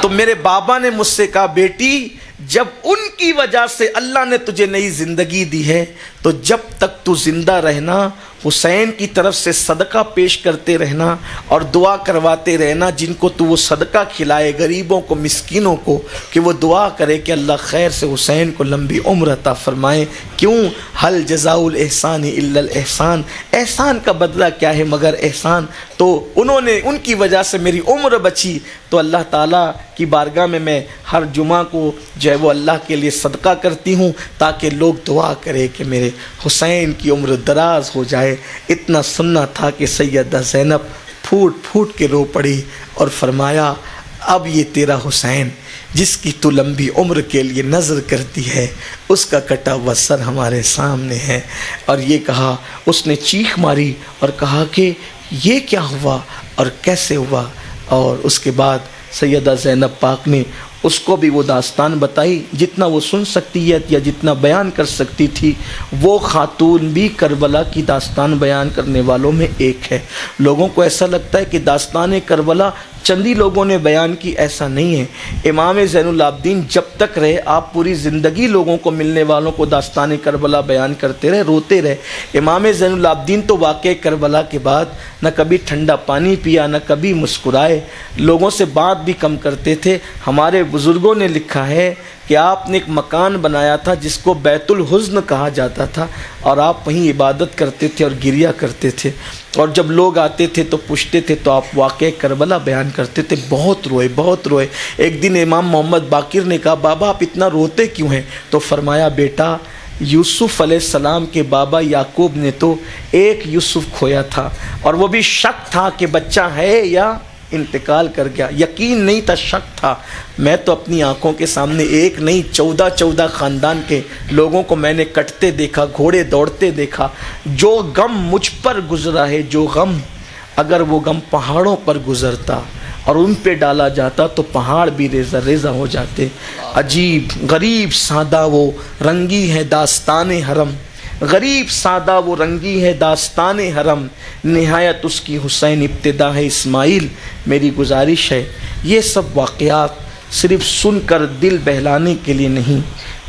تو میرے بابا نے مجھ سے کہا بیٹی جب ان کی وجہ سے اللہ نے تجھے نئی زندگی دی ہے تو جب تک تو زندہ رہنا حسین کی طرف سے صدقہ پیش کرتے رہنا اور دعا کرواتے رہنا، جن کو تو وہ صدقہ کھلائے، غریبوں کو، مسکینوں کو، کہ وہ دعا کرے کہ اللہ خیر سے حسین کو لمبی عمر عطا فرمائے۔ کیوں؟ حل جزاء الاحسان الا الاحسان، احسان کا بدلہ کیا ہے مگر احسان۔ تو انہوں نے، ان کی وجہ سے میری عمر بچی، تو اللہ تعالیٰ کی بارگاہ میں ہر جمعہ کو جو ہے وہ اللہ کے لیے صدقہ کرتی ہوں تاکہ لوگ دعا کرے کہ میرے حسین کی عمر دراز ہو جائے۔ اتنا سننا تھا کہ سیدہ زینب پھوٹ پھوٹ کے رو پڑی اور فرمایا اب یہ تیرا حسین جس کی تو لمبی عمر کے لیے نظر کرتی ہے، اس کا کٹا ہوا سر ہمارے سامنے ہے۔ اور یہ کہا، اس نے چیخ ماری اور کہا کہ یہ کیا ہوا اور کیسے ہوا۔ اور اس کے بعد سیدہ زینب پاک نے اس کو بھی وہ داستان بتائی، جتنا وہ سن سکتی ہے یا جتنا بیان کر سکتی تھی۔ وہ خاتون بھی کربلا کی داستان بیان کرنے والوں میں ایک ہے۔ لوگوں کو ایسا لگتا ہے کہ داستان کربلا چندی لوگوں نے بیان کی، ایسا نہیں ہے۔ امام زین العابدین جب تک رہے آپ پوری زندگی لوگوں کو، ملنے والوں کو داستان کربلا بیان کرتے رہے، روتے رہے۔ امام زین العابدین تو واقع کربلا کے بعد نہ کبھی ٹھنڈا پانی پیا، نہ کبھی مسکرائے، لوگوں سے بات بھی کم کرتے تھے۔ ہمارے بزرگوں نے لکھا ہے کہ آپ نے ایک مکان بنایا تھا جس کو بیت الحزن کہا جاتا تھا، اور آپ وہیں عبادت کرتے تھے اور گریا کرتے تھے، اور جب لوگ آتے تھے تو پوچھتے تھے تو آپ واقعہ کربلا بیان کرتے تھے۔ بہت روئے، بہت روئے۔ ایک دن امام محمد باقر نے کہا بابا آپ اتنا روتے کیوں ہیں؟ تو فرمایا بیٹا یوسف علیہ السلام کے بابا یعقوب نے تو ایک یوسف کھویا تھا، اور وہ بھی شک تھا کہ بچہ ہے یا انتقال کر گیا، یقین نہیں تھا، شک تھا۔ میں تو اپنی آنکھوں کے سامنے ایک نہیں 14 خاندان کے لوگوں کو میں نے کٹتے دیکھا، گھوڑے دوڑتے دیکھا۔ جو غم مجھ پر گزرا ہے، جو غم، اگر وہ غم پہاڑوں پر گزرتا اور ان پہ ڈالا جاتا تو پہاڑ بھی ریزہ ریزہ ہو جاتے۔ عجیب غریب سادہ وہ رنگی ہے داستان حرم، غریب سادہ وہ رنگی ہے داستان حرم، نہایت اس کی حسین ابتدا ہے اسماعیل۔ میری گزارش ہے یہ سب واقعات صرف سن کر دل بہلانے کے لیے نہیں،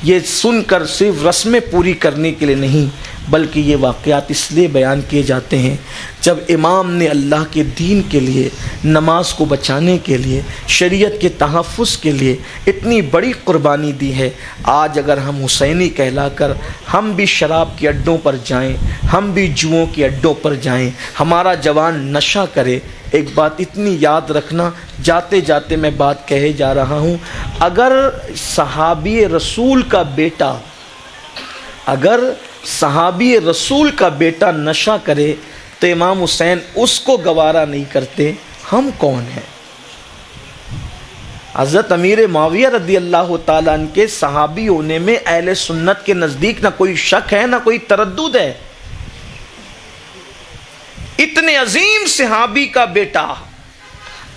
یہ سن کر صرف رسمیں پوری کرنے کے لیے نہیں، بلکہ یہ واقعات اس لیے بیان کیے جاتے ہیں جب امام نے اللہ کے دین کے لیے، نماز کو بچانے کے لیے، شریعت کے تحفظ کے لیے اتنی بڑی قربانی دی ہے۔ آج اگر ہم حسینی کہلا کر ہم بھی شراب کے اڈوں پر جائیں، ہم بھی جوؤں کے اڈوں پر جائیں، ہمارا جوان نشہ کرے، ایک بات اتنی یاد رکھنا، جاتے جاتے میں بات کہے جا رہا ہوں، اگر صحابی رسول کا بیٹا، اگر صحابی رسول کا بیٹا نشہ کرے تو امام حسین اس کو گوارا نہیں کرتے، ہم کون ہیں؟ حضرت امیر معاویہ رضی اللہ تعالیٰ عنہ کے صحابی ہونے میں اہل سنت کے نزدیک نہ کوئی شک ہے نہ کوئی تردد ہے۔ اتنے عظیم صحابی کا بیٹا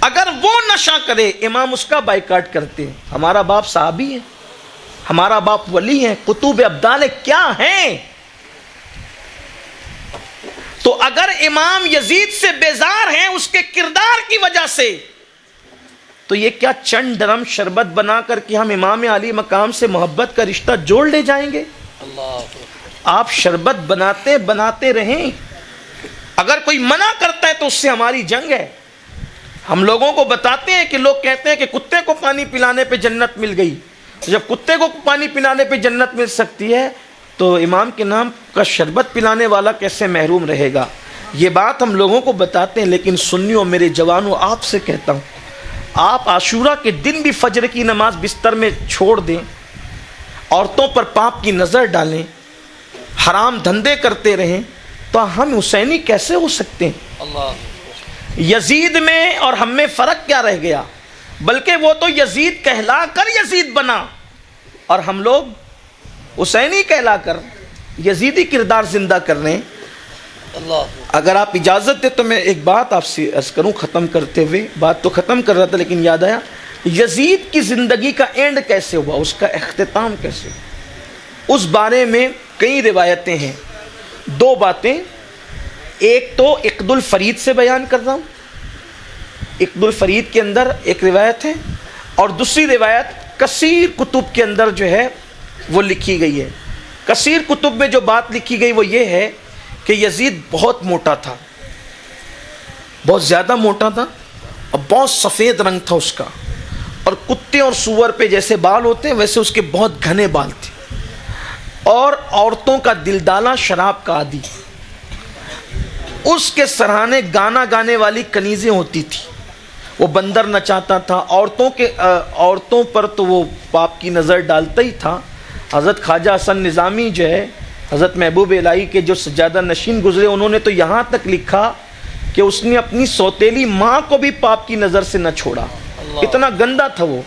اگر وہ نشہ کرے، امام اس کا بائیکاٹ کرتے ہیں۔ ہمارا باپ صحابی ہے، ہمارا باپ ولی ہے، قطب ابدال کیا ہیں؟ تو اگر امام یزید سے بیزار ہیں اس کے کردار کی وجہ سے، تو یہ کیا چند ڈرم شربت بنا کر کہ ہم امام علی مقام سے محبت کا رشتہ جوڑ لے جائیں گے؟ آپ شربت بناتے بناتے رہیں، اگر کوئی منع کرتا ہے تو اس سے ہماری جنگ ہے۔ ہم لوگوں کو بتاتے ہیں کہ لوگ کہتے ہیں کہ کتے کو پانی پلانے پہ جنت مل گئی، جب کتے کو پانی پلانے پہ جنت مل سکتی ہے تو امام کے نام کا شربت پلانے والا کیسے محروم رہے گا؟ یہ بات ہم لوگوں کو بتاتے ہیں، لیکن سنیوں، میرے جوانوں، آپ سے کہتا ہوں آپ عاشورہ کے دن بھی فجر کی نماز بستر میں چھوڑ دیں، عورتوں پر پاپ کی نظر ڈالیں، حرام دھندے کرتے رہیں، تو ہم حسینی کیسے ہو سکتے ہیں؟ اللہ یزید میں اور ہم میں فرق کیا رہ گیا؟ بلکہ وہ تو یزید کہلا کر یزید بنا، اور ہم لوگ حسینی کہلا کر یزیدی کردار زندہ کر رہے ہیں۔ اللہ اگر آپ اجازت دیں تو میں ایک بات آپ سے عرض کروں، ختم کرتے ہوئے، بات تو ختم کر رہا تھا لیکن یاد آیا، یزید کی زندگی کا اینڈ کیسے ہوا، اس کا اختتام کیسے ہوا، اس بارے میں کئی روایتیں ہیں۔ دو باتیں، ایک تو عقد الفرید سے بیان کر رہا ہوں، عقد الفرید کے اندر ایک روایت ہے، اور دوسری روایت کثیر کتب کے اندر جو ہے وہ لکھی گئی ہے۔ کثیر کتب میں جو بات لکھی گئی وہ یہ ہے کہ یزید بہت موٹا تھا، بہت زیادہ موٹا تھا، اور بہت سفید رنگ تھا اس کا، اور کتے اور سور پہ جیسے بال ہوتے ہیں ویسے اس کے بہت گھنے بال تھے، اور عورتوں کا دلدالہ، شراب کا عادی۔ اس کے سرہانے گانا گانے والی کنیزیں ہوتی تھی، وہ بندر نچاتا تھا، عورتوں پر تو وہ پاپ کی نظر ڈالتا ہی تھا۔ حضرت خواجہ حسن نظامی جو ہے، حضرت محبوب الہی کے جو سجادہ نشین گزرے، انہوں نے تو یہاں تک لکھا کہ اس نے اپنی سوتیلی ماں کو بھی پاپ کی نظر سے نہ چھوڑا، اتنا گندا تھا وہ۔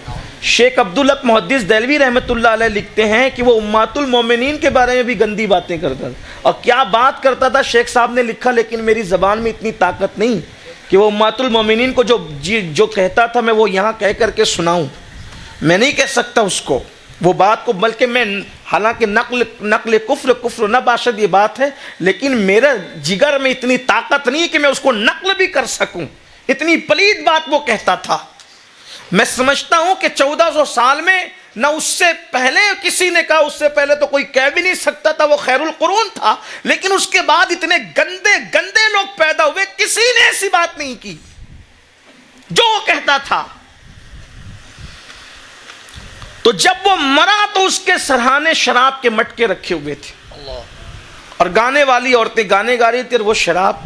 شیخ عبدالحق محدث دہلوی رحمۃ اللہ علیہ لکھتے ہیں کہ وہ امہات المومنین کے بارے میں بھی گندی باتیں کرتا تھا، اور کیا بات کرتا تھا شیخ صاحب نے لکھا، لیکن میری زبان میں اتنی طاقت نہیں کہ وہ امہات المومنین کو جو کہتا تھا میں وہ یہاں کہہ کر کے سناؤں، میں نہیں کہہ سکتا اس کو، وہ بات کو، بلکہ میں، حالانکہ نقل کفر نہ باشد یہ بات ہے، لیکن میرے جگر میں اتنی طاقت نہیں کہ میں اس کو نقل بھی کر سکوں، اتنی پلید بات وہ کہتا تھا۔ میں سمجھتا ہوں کہ 1400 سال میں نہ اس سے پہلے کسی نے کہا، اس سے پہلے تو کوئی کہہ بھی نہیں سکتا تھا، وہ خیر القرون تھا، لیکن اس کے بعد اتنے گندے گندے لوگ پیدا ہوئے، کسی نے ایسی بات نہیں کی جو وہ کہتا تھا۔ تو جب وہ مرا تو اس کے سرہانے شراب کے مٹکے رکھے ہوئے تھے، اور گانے والی عورتیں گانے گا رہی تھی، اور وہ شراب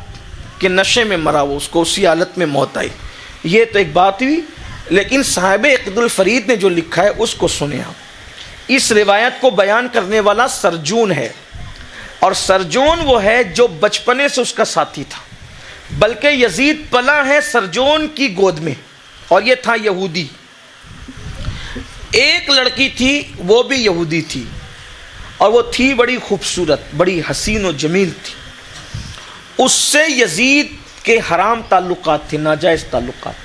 کے نشے میں مرا، وہ اس کو اسی حالت میں موت آئی۔ یہ تو ایک بات ہوئی، لیکن صاحب عقد الفرید نے جو لکھا ہے اس کو سنیں آپ۔ اس روایت کو بیان کرنے والا سرجون ہے، اور سرجون وہ ہے جو بچپنے سے اس کا ساتھی تھا، بلکہ یزید پلا ہے سرجون کی گود میں، اور یہ تھا یہودی۔ ایک لڑکی تھی، وہ بھی یہودی تھی، اور وہ تھی بڑی خوبصورت، بڑی حسین و جمیل تھی۔ اس سے یزید کے حرام تعلقات تھے، ناجائز تعلقات،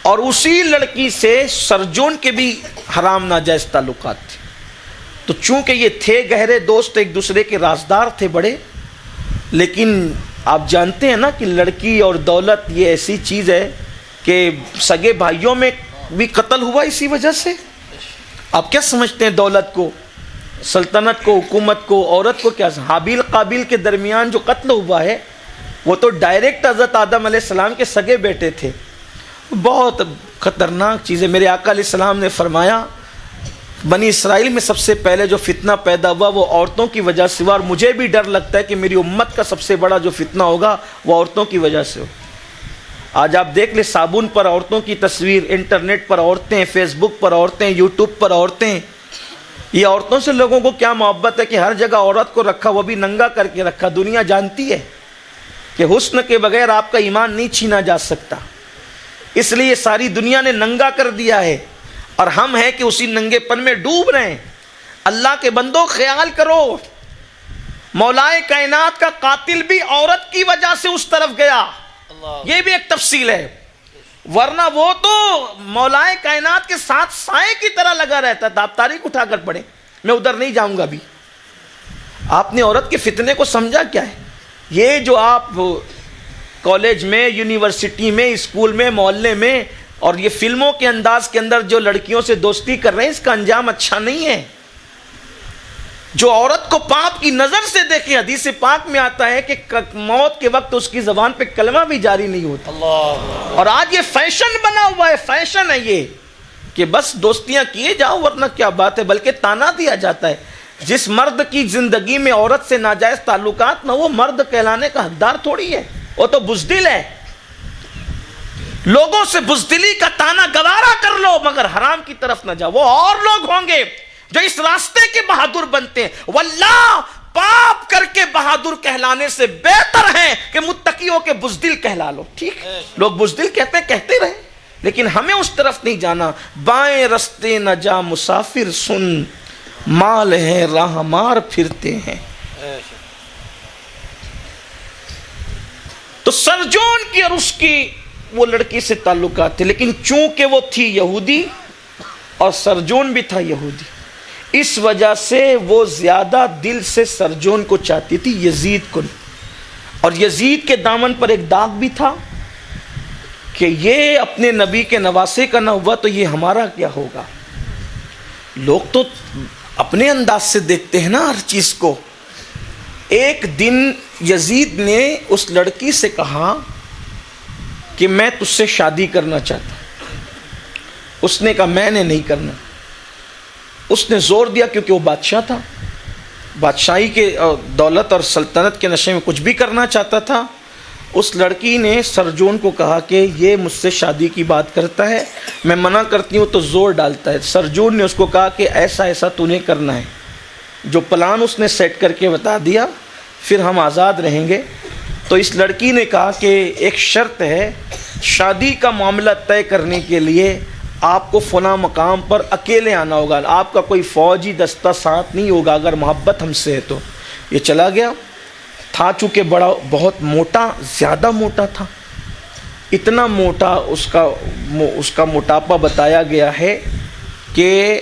اور اسی لڑکی سے سرجون کے بھی حرام ناجائز تعلقات تھے۔ تو چونکہ یہ تھے گہرے دوست، ایک دوسرے کے رازدار تھے بڑے، لیکن آپ جانتے ہیں نا کہ لڑکی اور دولت یہ ایسی چیز ہے کہ سگے بھائیوں میں بھی قتل ہوا اسی وجہ سے۔ آپ کیا سمجھتے ہیں دولت کو، سلطنت کو، حکومت کو، عورت کو؟ کیا حابیل قابیل کے درمیان جو قتل ہوا ہے وہ تو ڈائریکٹ حضرت آدم علیہ السلام کے سگے بیٹے تھے۔ بہت خطرناک چیز ہے۔ میرے آقا علیہ السلام نے فرمایا بنی اسرائیل میں سب سے پہلے جو فتنہ پیدا ہوا وہ عورتوں کی وجہ سے ہوا، اور مجھے بھی ڈر لگتا ہے کہ میری امت کا سب سے بڑا جو فتنہ ہوگا وہ عورتوں کی وجہ سے ہو۔ آج آپ دیکھ لیں، صابن پر عورتوں کی تصویر، انٹرنیٹ پر عورتیں، فیس بک پر عورتیں، یوٹیوب پر عورتیں۔ یہ عورتوں سے لوگوں کو کیا محبت ہے کہ ہر جگہ عورت کو رکھا، وہ بھی ننگا کر کے رکھا۔ دنیا جانتی ہے کہ حسن کے بغیر آپ کا ایمان نہیں چھینا جا سکتا، اس لیے ساری دنیا نے ننگا کر دیا ہے، اور ہم ہیں کہ اسی ننگے پن میں ڈوب رہے ہیں۔ اللہ کے بندوں خیال کرو، مولائے کائنات کا قاتل بھی عورت کی وجہ سے اس طرف گیا، یہ بھی ایک تفصیل ہے، ورنہ وہ تو مولائے کائنات کے ساتھ سائے کی طرح لگا رہتا تھا۔ آپ تاریخ اٹھا کر پڑھیں، میں ادھر نہیں جاؤں گا ابھی۔ آپ نے عورت کے فتنے کو سمجھا کیا ہے؟ یہ جو آپ کالج میں، یونیورسٹی میں، اسکول میں، محلے میں، اور یہ فلموں کے انداز کے اندر جو لڑکیوں سے دوستی کر رہے ہیں، اس کا انجام اچھا نہیں ہے۔ جو عورت کو پاپ کی نظر سے دیکھے، حدیث پاک میں آتا ہے کہ موت کے وقت اس کی زبان پہ کلمہ بھی جاری نہیں ہوتا۔ اور آج یہ فیشن بنا ہوا ہے، فیشن ہے یہ کہ بس دوستیاں کیے جاؤ، ورنہ کیا بات ہے، بلکہ تانا دیا جاتا ہے۔ جس مرد کی زندگی میں عورت سے ناجائز تعلقات نہ، وہ مرد کہلانے کا حقدار تھوڑی ہے، وہ تو بزدل ہے۔ لوگوں سے بزدلی کا تانا گوارا کر لو مگر حرام کی طرف نہ جاؤ. وہ اور لوگ ہوں گے جو اس راستے کے بہادر بنتے ہیں. واللہ پاپ کر کے بہادر کہلانے سے بہتر ہے کہ متقیوں کے بزدل کہلا لو. ٹھیک، لوگ بزدل کہتے ہیں، کہتے رہے، لیکن ہمیں اس طرف نہیں جانا. بائیں رستے نہ جا مسافر سن، مال ہے راہ مار پھرتے ہیں. تو سرجون کی اور اس کی وہ لڑکی سے تعلقات تھے، لیکن چونکہ وہ تھی یہودی اور سرجون بھی تھا یہودی، اس وجہ سے وہ زیادہ دل سے سرجون کو چاہتی تھی، یزید کو. اور یزید کے دامن پر ایک داغ بھی تھا کہ یہ اپنے نبی کے نواسے کا نہ ہوا تو یہ ہمارا کیا ہوگا. لوگ تو اپنے انداز سے دیکھتے ہیں نا ہر چیز کو. ایک دن یزید نے اس لڑکی سے کہا کہ میں تجھ سے شادی کرنا چاہتا ہوں. اس نے کہا میں نے نہیں کرنا. اس نے زور دیا کیونکہ وہ بادشاہ تھا، بادشاہی کے دولت اور سلطنت کے نشے میں کچھ بھی کرنا چاہتا تھا. اس لڑکی نے سرجون کو کہا کہ یہ مجھ سے شادی کی بات کرتا ہے، میں منع کرتی ہوں تو زور ڈالتا ہے. سرجون نے اس کو کہا کہ ایسا ایسا تو نے کرنا ہے. جو پلان اس نے سیٹ کر کے بتا دیا، پھر ہم آزاد رہیں گے. تو اس لڑکی نے کہا کہ ایک شرط ہے، شادی کا معاملہ طے کرنے کے لیے آپ کو فلاں مقام پر اکیلے آنا ہوگا، آپ کا کوئی فوجی دستہ ساتھ نہیں ہوگا اگر محبت ہم سے ہے تو. یہ چلا گیا. تھا چونکہ بہت موٹا، زیادہ موٹا تھا، اتنا موٹا اس کا موٹاپا بتایا گیا ہے کہ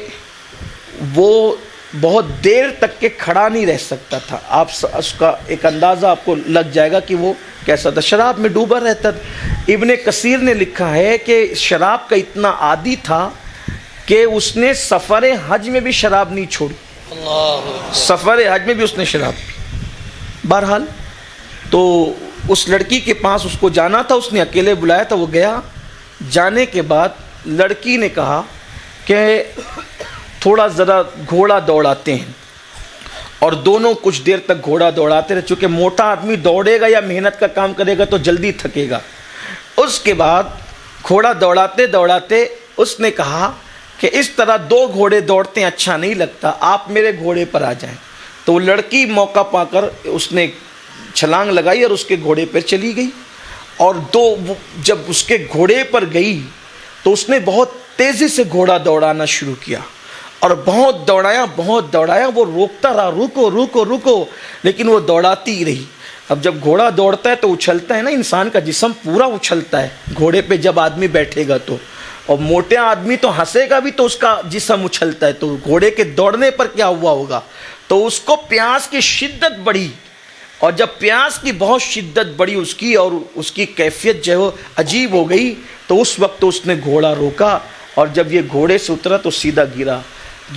وہ بہت دیر تک کے کھڑا نہیں رہ سکتا تھا. آپ اس کا ایک اندازہ آپ کو لگ جائے گا کہ وہ کیسا تھا. شراب میں ڈوبا رہتا تھا. ابن کثیر نے لکھا ہے کہ شراب کا اتنا عادی تھا کہ اس نے سفر حج میں بھی شراب نہیں چھوڑی. سفر حج میں بھی اس نے شراب پی. بہرحال تو اس لڑکی کے پاس اس کو جانا تھا، اس نے اکیلے بلایا تھا، وہ گیا. جانے کے بعد لڑکی نے کہا کہ تھوڑا ذرا گھوڑا دوڑاتے ہیں، اور دونوں کچھ دیر تک گھوڑا دوڑاتے رہے. چونکہ موٹا آدمی دوڑے گا یا محنت کا کام کرے گا تو جلدی تھکے گا. اس کے بعد گھوڑا دوڑاتے دوڑاتے اس نے کہا کہ اس طرح دو گھوڑے دوڑتے ہیں اچھا نہیں لگتا، آپ میرے گھوڑے پر آ جائیں. تو وہ لڑکی موقع پا کر اس نے چھلانگ لگائی اور اس کے گھوڑے پر چلی گئی. اور جب اس کے گھوڑے پر گئی تو اس نے بہت تیزی سے گھوڑا دوڑانا شروع کیا اور بہت دوڑایا. وہ روکتا رہا، رکو رکو رکو، لیکن وہ دوڑاتی ہی رہی. اب جب گھوڑا دوڑتا ہے تو اچھلتا ہے نا، انسان کا جسم پورا اچھلتا ہے گھوڑے پہ جب آدمی بیٹھے گا تو. اور موٹے آدمی تو ہنسے گا بھی تو اس کا جسم اچھلتا ہے، تو گھوڑے کے دوڑنے پر کیا ہوا ہوگا. تو اس کو پیاس کی شدت بڑھی، اور جب پیاس کی بہت شدت بڑھی اس کی اور اس کی کیفیت جو ہے وہ عجیب ہو گئی، تو اس وقت اس نے گھوڑا روکا. اور جب یہ گھوڑے سے اترا تو سیدھا گرا.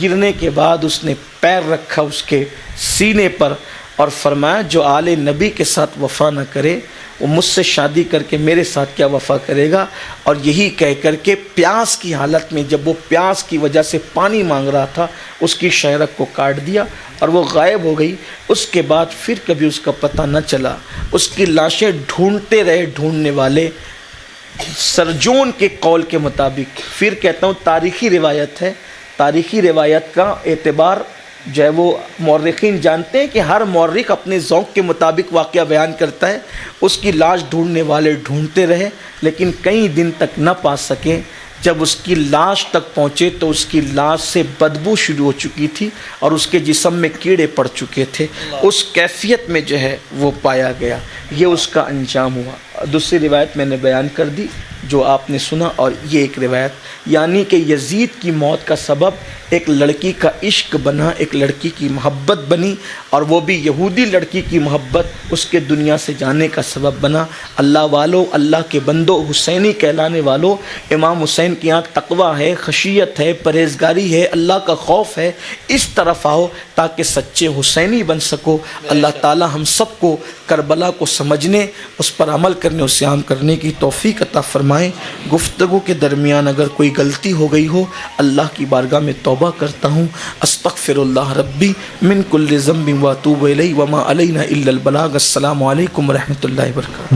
گرنے کے بعد اس نے پیر رکھا اس کے سینے پر اور فرمایا جو آل نبی کے ساتھ وفا نہ کرے وہ مجھ سے شادی کر کے میرے ساتھ کیا وفا کرے گا. اور یہی کہہ کر کے پیاس کی حالت میں، جب وہ پیاس کی وجہ سے پانی مانگ رہا تھا، اس کی شہرک کو کاٹ دیا اور وہ غائب ہو گئی. اس کے بعد پھر کبھی اس کا پتہ نہ چلا. اس کی لاشیں ڈھونڈتے رہے ڈھونڈنے والے. سرجون کے قول کے مطابق، پھر کہتا ہوں تاریخی روایت ہے، تاریخی روایت کا اعتبار جو ہے وہ مورخین جانتے ہیں کہ ہر مورخ اپنے ذوق کے مطابق واقعہ بیان کرتا ہے. اس کی لاش ڈھونڈنے والے ڈھونڈتے رہے لیکن کئی دن تک نہ پا سکے. جب اس کی لاش تک پہنچے تو اس کی لاش سے بدبو شروع ہو چکی تھی اور اس کے جسم میں کیڑے پڑ چکے تھے. اس کیفیت میں جو ہے وہ پایا گیا. یہ اس کا انجام ہوا. دوسری روایت میں نے بیان کر دی جو آپ نے سنا، اور یہ ایک روایت، یعنی کہ یزید کی موت کا سبب ایک لڑکی کا عشق بنا، ایک لڑکی کی محبت بنی، اور وہ بھی یہودی لڑکی کی محبت اس کے دنیا سے جانے کا سبب بنا. اللہ والو، اللہ کے بندو، حسینی کہلانے والو، امام حسین کی یہاں تقویٰ ہے، خشیت ہے، پرہیزگاری ہے، اللہ کا خوف ہے. اس طرف آؤ تاکہ سچے حسینی بن سکو. اللہ تعالی ہم سب کو کربلا کو سمجھنے، اس پر عمل کرنے، اسے عام کرنے کی توفیق عطا فرمائے. گفتگو کے درمیان اگر کوئی غلطی ہو گئی ہو، اللہ کی بارگاہ میں توبہ کرتا ہوں. استغفر اللہ ربی من کل ذنب واتوب الیہ وما علینا الا البلاغ. السلام علیکم ورحمۃ اللہ وبرکاتہ.